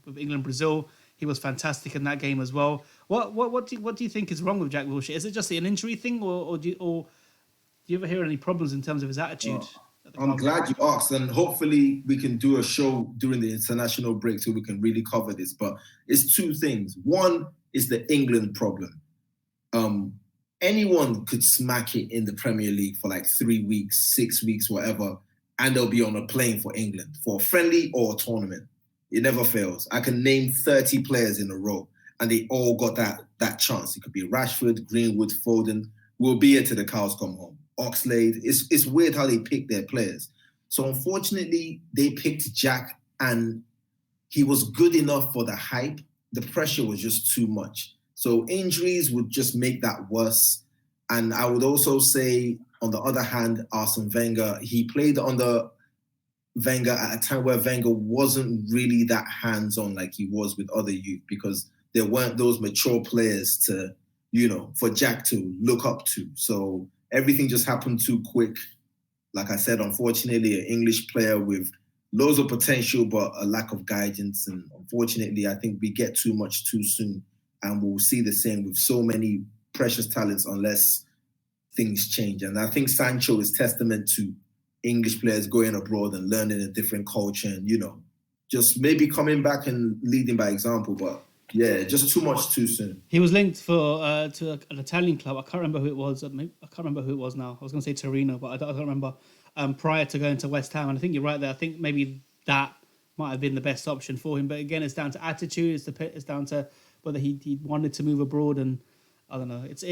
with England Brazil. He was fantastic in that game as well. What do you think is wrong with Jack Wilshere? Is it just an injury thing, or do you ever hear any problems in terms of his attitude? I'm glad you asked, and hopefully we can do a show during the international break so we can really cover this. But it's 2 things. One is the England problem. Anyone could smack it in the Premier League for like 3 weeks, 6 weeks, whatever, and they'll be on a plane for England for a friendly or a tournament. It never fails. I can name 30 players in a row, and they all got that chance. It could be Rashford, Greenwood, Foden. We'll be here till the cows come home. Oxlade. It's weird how they pick their players. So unfortunately, they picked Jack, and he was good enough for the hype. The pressure was just too much. So injuries would just make that worse. And I would also say, on the other hand, Arsene Wenger, he played under Wenger at a time where Wenger wasn't really that hands-on like he was with other youth, because there weren't those mature players to, you know, for Jack to look up to. So everything just happened too quick. Like I said, unfortunately, an English player with loads of potential, but a lack of guidance. And unfortunately, I think we get too much too soon. And we'll see the same with so many precious talents unless things change. And I think Sancho is testament to English players going abroad and learning a different culture and, you know, just maybe coming back and leading by example. But yeah, just too much too soon. He was linked to an Italian club. I can't remember who it was. I can't remember who it was now. I was going to say Torino, but I don't remember. prior to going to West Ham. And I think you're right there. I think maybe that might have been the best option for him. But again, it's down to attitude. It's down to whether he wanted to move abroad. And I don't know. It's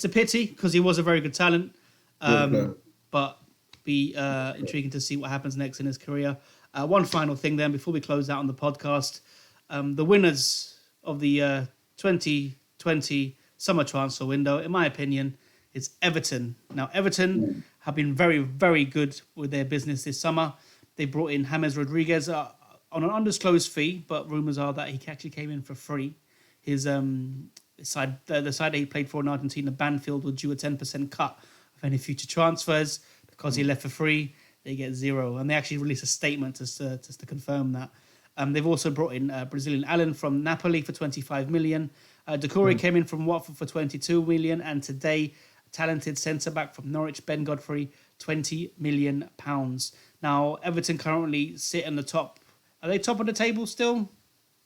a pity because he was a very good talent. But be intriguing to see what happens next in his career. One final thing then before we close out on the podcast. The winners of the 2020 summer transfer window, in my opinion, is Everton. Now, Everton have been very, very good with their business this summer. They brought in James Rodriguez on an undisclosed fee, but rumours are that he actually came in for free. His side, the side that he played for in Argentina, Banfield, was due a 10% cut of any future transfers. Because he left for free, they get 0. And they actually released a statement just to confirm that. They've also brought in Brazilian Allen from Napoli for 25 million. Doucouré came in from Watford for 22 million. And today, talented centre-back from Norwich, Ben Godfrey, £20 million. Now, Everton currently sit on the top. Are they top of the table still?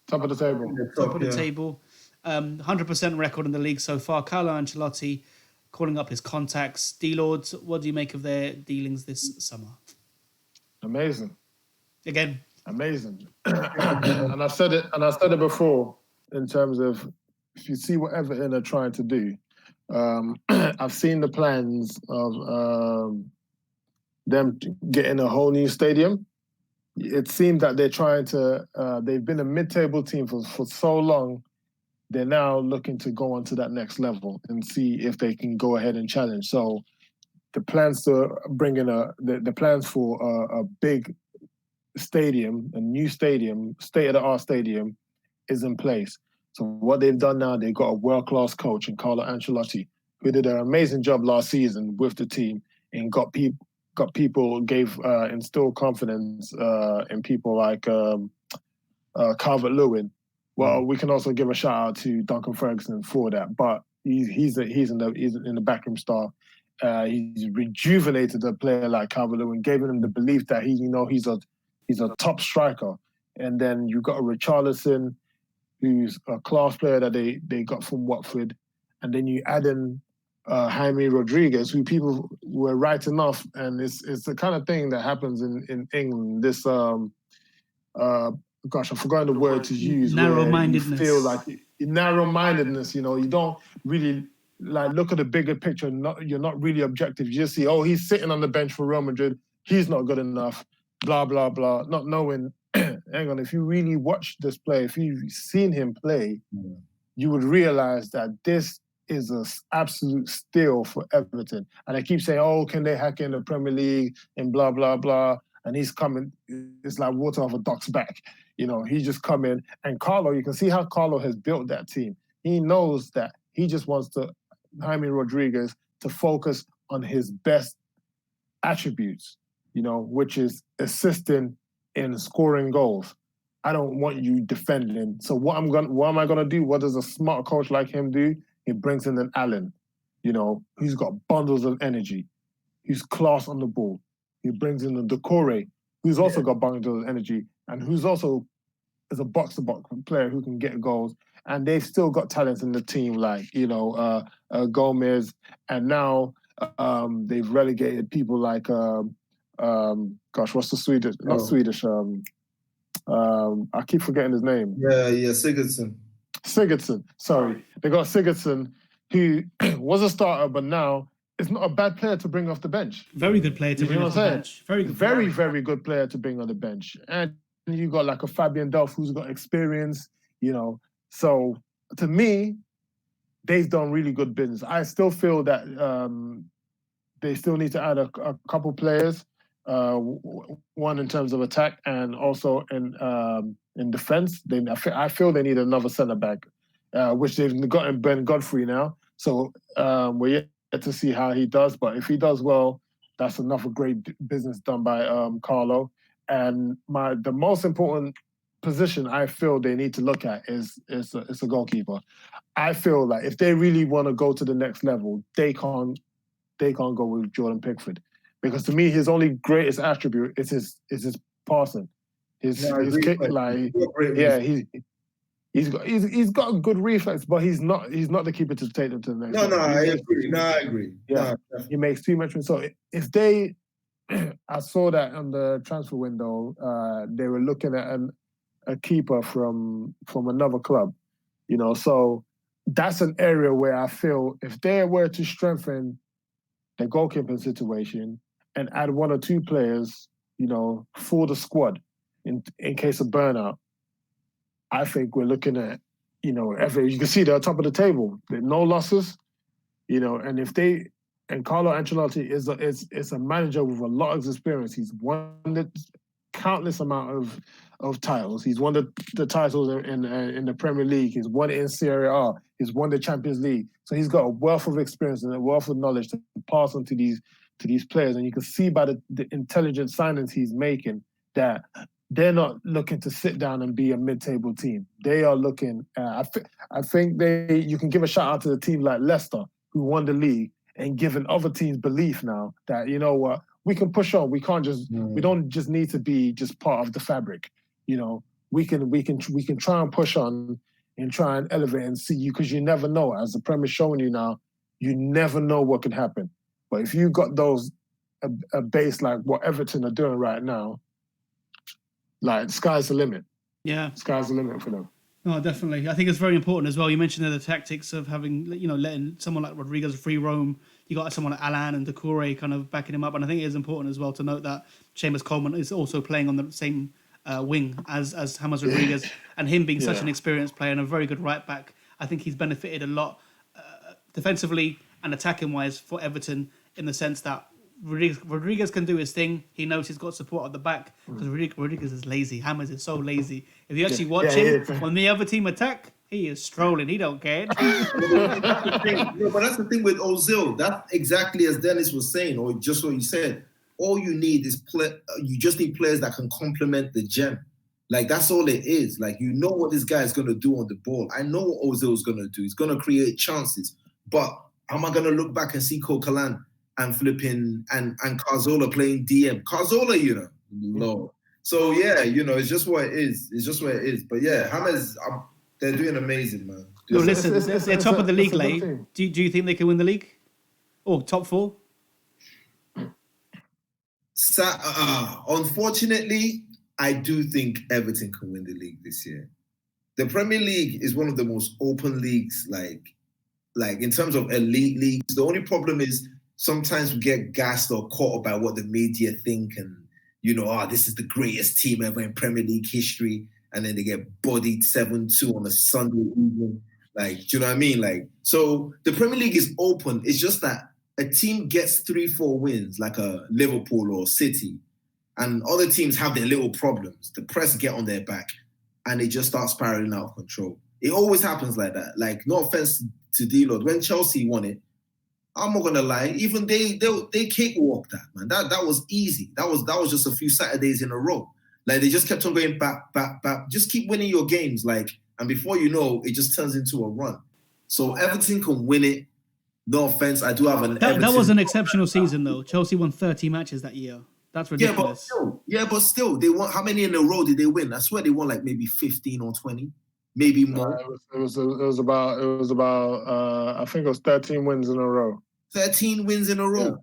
Top of the table. Top of the table. 100% record in the league so far. Carlo Ancelotti calling up his contacts. D-Lords, what do you make of their dealings this summer? Amazing. Again. Amazing. and I said it before in terms of if you see what Everton are trying to do. I've seen the plans of them getting a whole new stadium. It seems that they're trying to, they've been a mid-table team for so long. They're now looking to go on to that next level and see if they can go ahead and challenge. So the plans to bring in the plans for a big stadium, a new stadium, state-of-the-art stadium, is in place. So what they've done now, they've got a world-class coach in Carlo Ancelotti, who did an amazing job last season with the team and instilled confidence in people like Calvert-Lewin. Well, we can also give a shout out to Duncan Ferguson for that, but he's in the backroom staff. He's rejuvenated a player like Calvert-Lewin, gave him the belief that he's a top striker. And then you got a Richarlison, who's a class player that they got from Watford, and then you add in Jaime Rodriguez, who people were writing off, and it's the kind of thing that happens in England. This gosh, I've forgotten the word to use. Narrow-mindedness. You feel like narrow-mindedness. You don't really look at the bigger picture. You're not really objective. You just see, he's sitting on the bench for Real Madrid. He's not good enough. Blah blah blah. Not knowing. Hang on. If you really watch this play, if you've seen him play, you would realize that this is an absolute steal for Everton. And I keep saying, can they hack in the Premier League and blah blah blah. And he's coming. It's like water off a duck's back. He's just coming. And Carlo, you can see how Carlo has built that team. He knows that he just wants Jaime Rodriguez to focus on his best attributes, which is assisting in scoring goals. I don't want you defending. So what am I gonna do? What does a smart coach like him do? He brings in an Allen, who's got bundles of energy. He's class on the ball. He brings in the Doucouré, who's also got bundles of energy, and who's also is a box-to-box player who can get goals. And they've still got talent in the team, like Gomez, and now they've relegated people like what's the Swedish? Not Swedish. I keep forgetting his name. Yeah, Sigurdsson. Sigurdsson. Sorry, they got Sigurdsson, who was a starter, but now it's not a bad player to bring off the bench. Very good player to bring off the bench. Very good. Very good player to bring on the bench. And you got like a Fabian Delph who's got experience. So to me, they've done really good business. I still feel that they still need to add a couple players. One in terms of attack and also in defense. I feel they need another centre back, which they've gotten Ben Godfrey now. So we're yet to see how he does. But if he does well, that's another great business done by Carlo. And the most important position I feel they need to look at is a goalkeeper. I feel like if they really want to go to the next level, they can't go with Jordan Pickford. Because to me, his only greatest attribute is his passing. His kick, he's got a good reflex, but he's not the keeper to take them to the next level. I agree. I agree. Yeah, he makes too much. So if they I saw that on the transfer window. They were looking at a keeper from another club. So that's an area where I feel if they were to strengthen the goalkeeping situation and add one or two players, for the squad in case of burnout, I think we're looking at, you can see they're top of the table. No losses, and if they and Carlo Ancelotti is a manager with a lot of experience. He's won the countless amount of titles. He's won the titles in the Premier League. He's won it in Serie A. He's won the Champions League. So he's got a wealth of experience and a wealth of knowledge to pass on to these players. And you can see by the intelligent signings he's making that they're not looking to sit down and be a mid-table team. They are looking. I think you can give a shout out to a team like Leicester who won the league and giving other teams belief now that we can push on. We can't just we don't just need to be just part of the fabric. We can try and push on and try and elevate and see you because you never know. As the Premier's showing you now, you never know what can happen. But if you got a base like what Everton are doing right now, like sky's the limit. Yeah, sky's the limit for them. No, definitely. I think it's very important as well. You mentioned the tactics of having, letting someone like Rodriguez free roam. You got someone like Alan and Doucouré kind of backing him up. And I think it is important as well to note that Seamus Coleman is also playing on the same wing as James Rodriguez. And him being such an experienced player and a very good right back, I think he's benefited a lot defensively and attacking wise for Everton in the sense that Rodriguez can do his thing. He knows he's got support at the back because Rodriguez is lazy. James is so lazy. If you actually watch him, when the other team attack, he is strolling. He don't care. But that's the thing with Ozil. That's exactly as Dennis was saying, or just what you said. All you need is you just need players that can complement the gem. Like that's all it is. Like what this guy is gonna do on the ball. I know what Ozil is gonna do. He's gonna create chances. But am I gonna look back and see Coquelin and flipping and Cazorla playing DM? Cazorla, no. So yeah, it's just what it is. It's just what it is. But yeah, James, they're doing amazing, man. No, listen, they're top of the league, Lay. Do you think they can win the league? Or top 4? Unfortunately, I do think Everton can win the league this year. The Premier League is one of the most open leagues, like in terms of elite leagues. The only problem is sometimes we get gassed or caught by what the media think and, this is the greatest team ever in Premier League history. And then they get bodied 7-2 on a Sunday evening. Like, do you know what I mean? Like, so the Premier League is open. It's just that a team gets 3-4 wins, like a Liverpool or City, and other teams have their little problems. The press get on their back and they just start spiraling out of control. It always happens like that. Like, no offense to D-Lord, when Chelsea won it, I'm not gonna lie, even they cakewalked that, man. That was easy. That was just a few Saturdays in a row. Like, they just kept on going back. Just keep winning your games, and before you know, it just turns into a run. So Everton can win it. No offense, I do have an Everton. That was an exceptional season, though. Chelsea won 30 matches that year. That's ridiculous. But still, they won. How many in a row did they win? I swear they won like maybe 15 or 20, maybe more. It was about I think it was 13 wins in a row. 13 wins in a row. Yeah.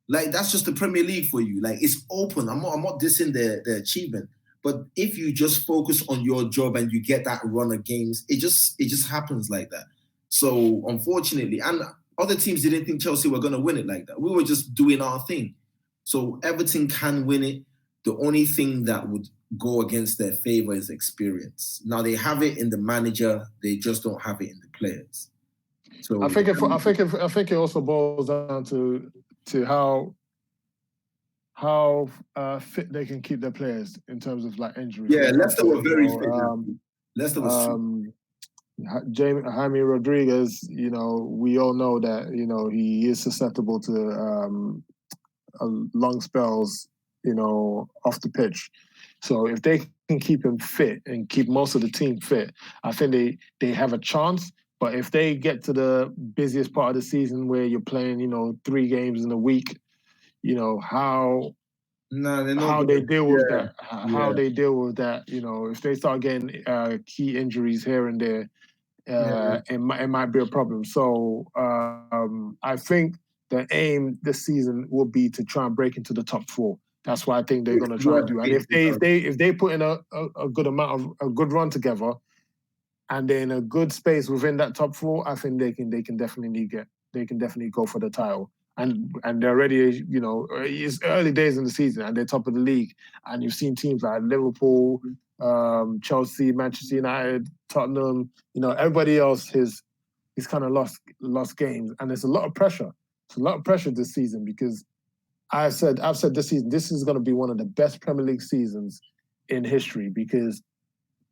Like, that's just the Premier League for you. Like, it's open. I'm not dissing their achievement. But if you just focus on your job and you get that run of games, it just happens like that. So, unfortunately, and other teams didn't think Chelsea were going to win it like that. We were just doing our thing. So, Everton can win it. The only thing that would go against their favor is experience. Now, they have it in the manager. They just don't have it in the players. So, I think it also boils down to how fit they can keep their players in terms of like injuries. Yeah, Leicester were very fit. Leicester was Jaime Rodriguez, we all know that, he is susceptible to long spells, off the pitch. So if they can keep him fit and keep most of the team fit, I think they have a chance. But if they get to the busiest part of the season where you're playing, 3 games in a week, how they deal with that, how they deal with that, if they start getting key injuries here and there, it might be a problem. So I think the aim this season will be to try and break into the top 4. That's what I think they're going to try and do. And if they put in a good amount of a good run together, and they're in a good space within that top 4, I think they can definitely go for the title. And they're already, it's early days in the season, and they're top of the league. And you've seen teams like Liverpool, Chelsea, Manchester United, Tottenham. Everybody else he's kind of lost games, and there's a lot of pressure. It's a lot of pressure this season because I've said this season, this is going to be one of the best Premier League seasons in history because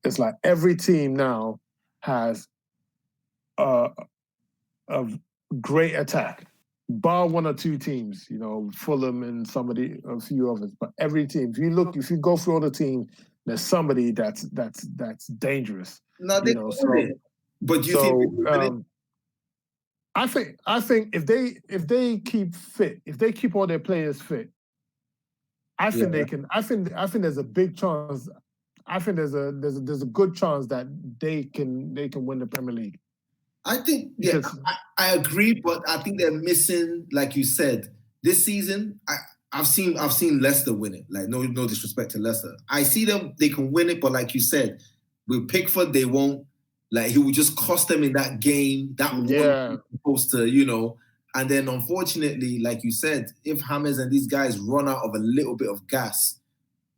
it's like every team now has a great attack, bar 1 or 2 teams, Fulham and a few others. But every team, if you go through all the teams, there's somebody that's dangerous. No, they but do you think? I think if they keep fit, if they keep all their players fit, I think they can. I think there's a big chance. I think there's a good chance that they can win the Premier League. I think I agree, but I think they're missing, like you said, this season. I've seen Leicester win it. Like no disrespect to Leicester, I see them. They can win it, but like you said, with Pickford, they won't. Like he would just cost them in that game. That one supposed to, And then unfortunately, like you said, if James and these guys run out of a little bit of gas,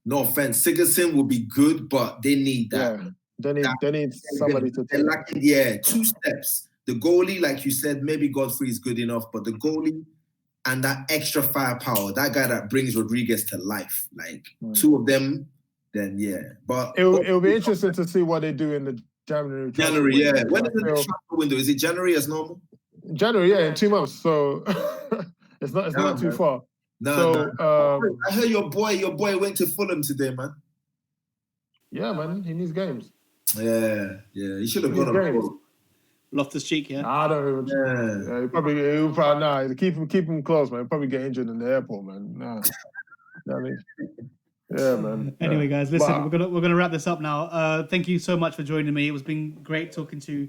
no offense, Sigurdsson will be good, but they need that. Yeah, they need somebody to take. Lacking, 2 steps. The goalie, like you said, maybe Godfrey is good enough, but the goalie and that extra firepower, that guy that brings Rodriguez to life, like 2 of them, then But it'll be interesting to see what they do in the January, When is the transfer window? Is it January as normal? January, in 2 months. So it's not too far. No. I heard your boy went to Fulham today, man. Yeah, man. He needs games. Yeah. He should have gone on. Loftus-Cheek, yeah. I don't even. Yeah, he'll probably keep him close, man. He'll probably get injured in the airport, man. Nah. Yeah, man. Anyway, guys, listen, we're gonna wrap this up now. Thank you so much for joining me. It was been great talking to you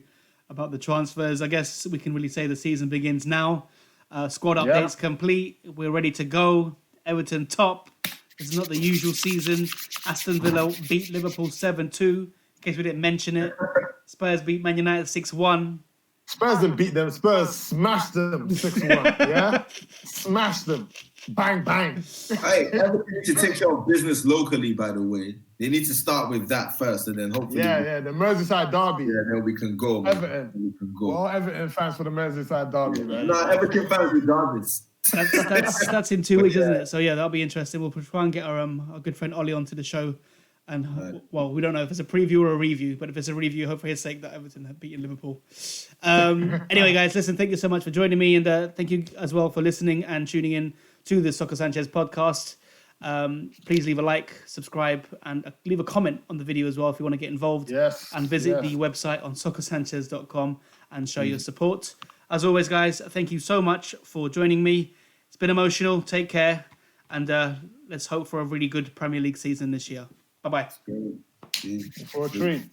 about the transfers. I guess we can really say the season begins now. Squad updates complete. We're ready to go. Everton top. It's not the usual season. Aston Villa beat Liverpool 7-2. In case we didn't mention it. Spurs beat Man United 6-1. Spurs didn't beat them. Spurs smashed them 6-1. Yeah? Smashed them. Bang, bang. Hey, Everton need to take care of business locally, by the way. They need to start with that first and then hopefully... Yeah, the Merseyside derby. Yeah, then we can go. Everton. We can go. All Everton fans for the Merseyside derby, man. No, Everton fans regardless. That's in 2 weeks, isn't it? So yeah, that'll be interesting. We'll try and get our good friend Ollie onto the show. And well, we don't know if it's a preview or a review, but if it's a review, hope for his sake that Everton have beaten Liverpool. Anyway, guys, listen, thank you so much for joining me, and thank you as well for listening and tuning in to the SoccerSanchez podcast. Please leave a like, subscribe, and leave a comment on the video as well if you want to get involved. Yes. And visit the website on SoccerSanchez.com and show your support. As always, guys, thank you so much for joining me. It's been emotional. Take care, and let's hope for a really good Premier League season this year. Bye-bye. For a treat.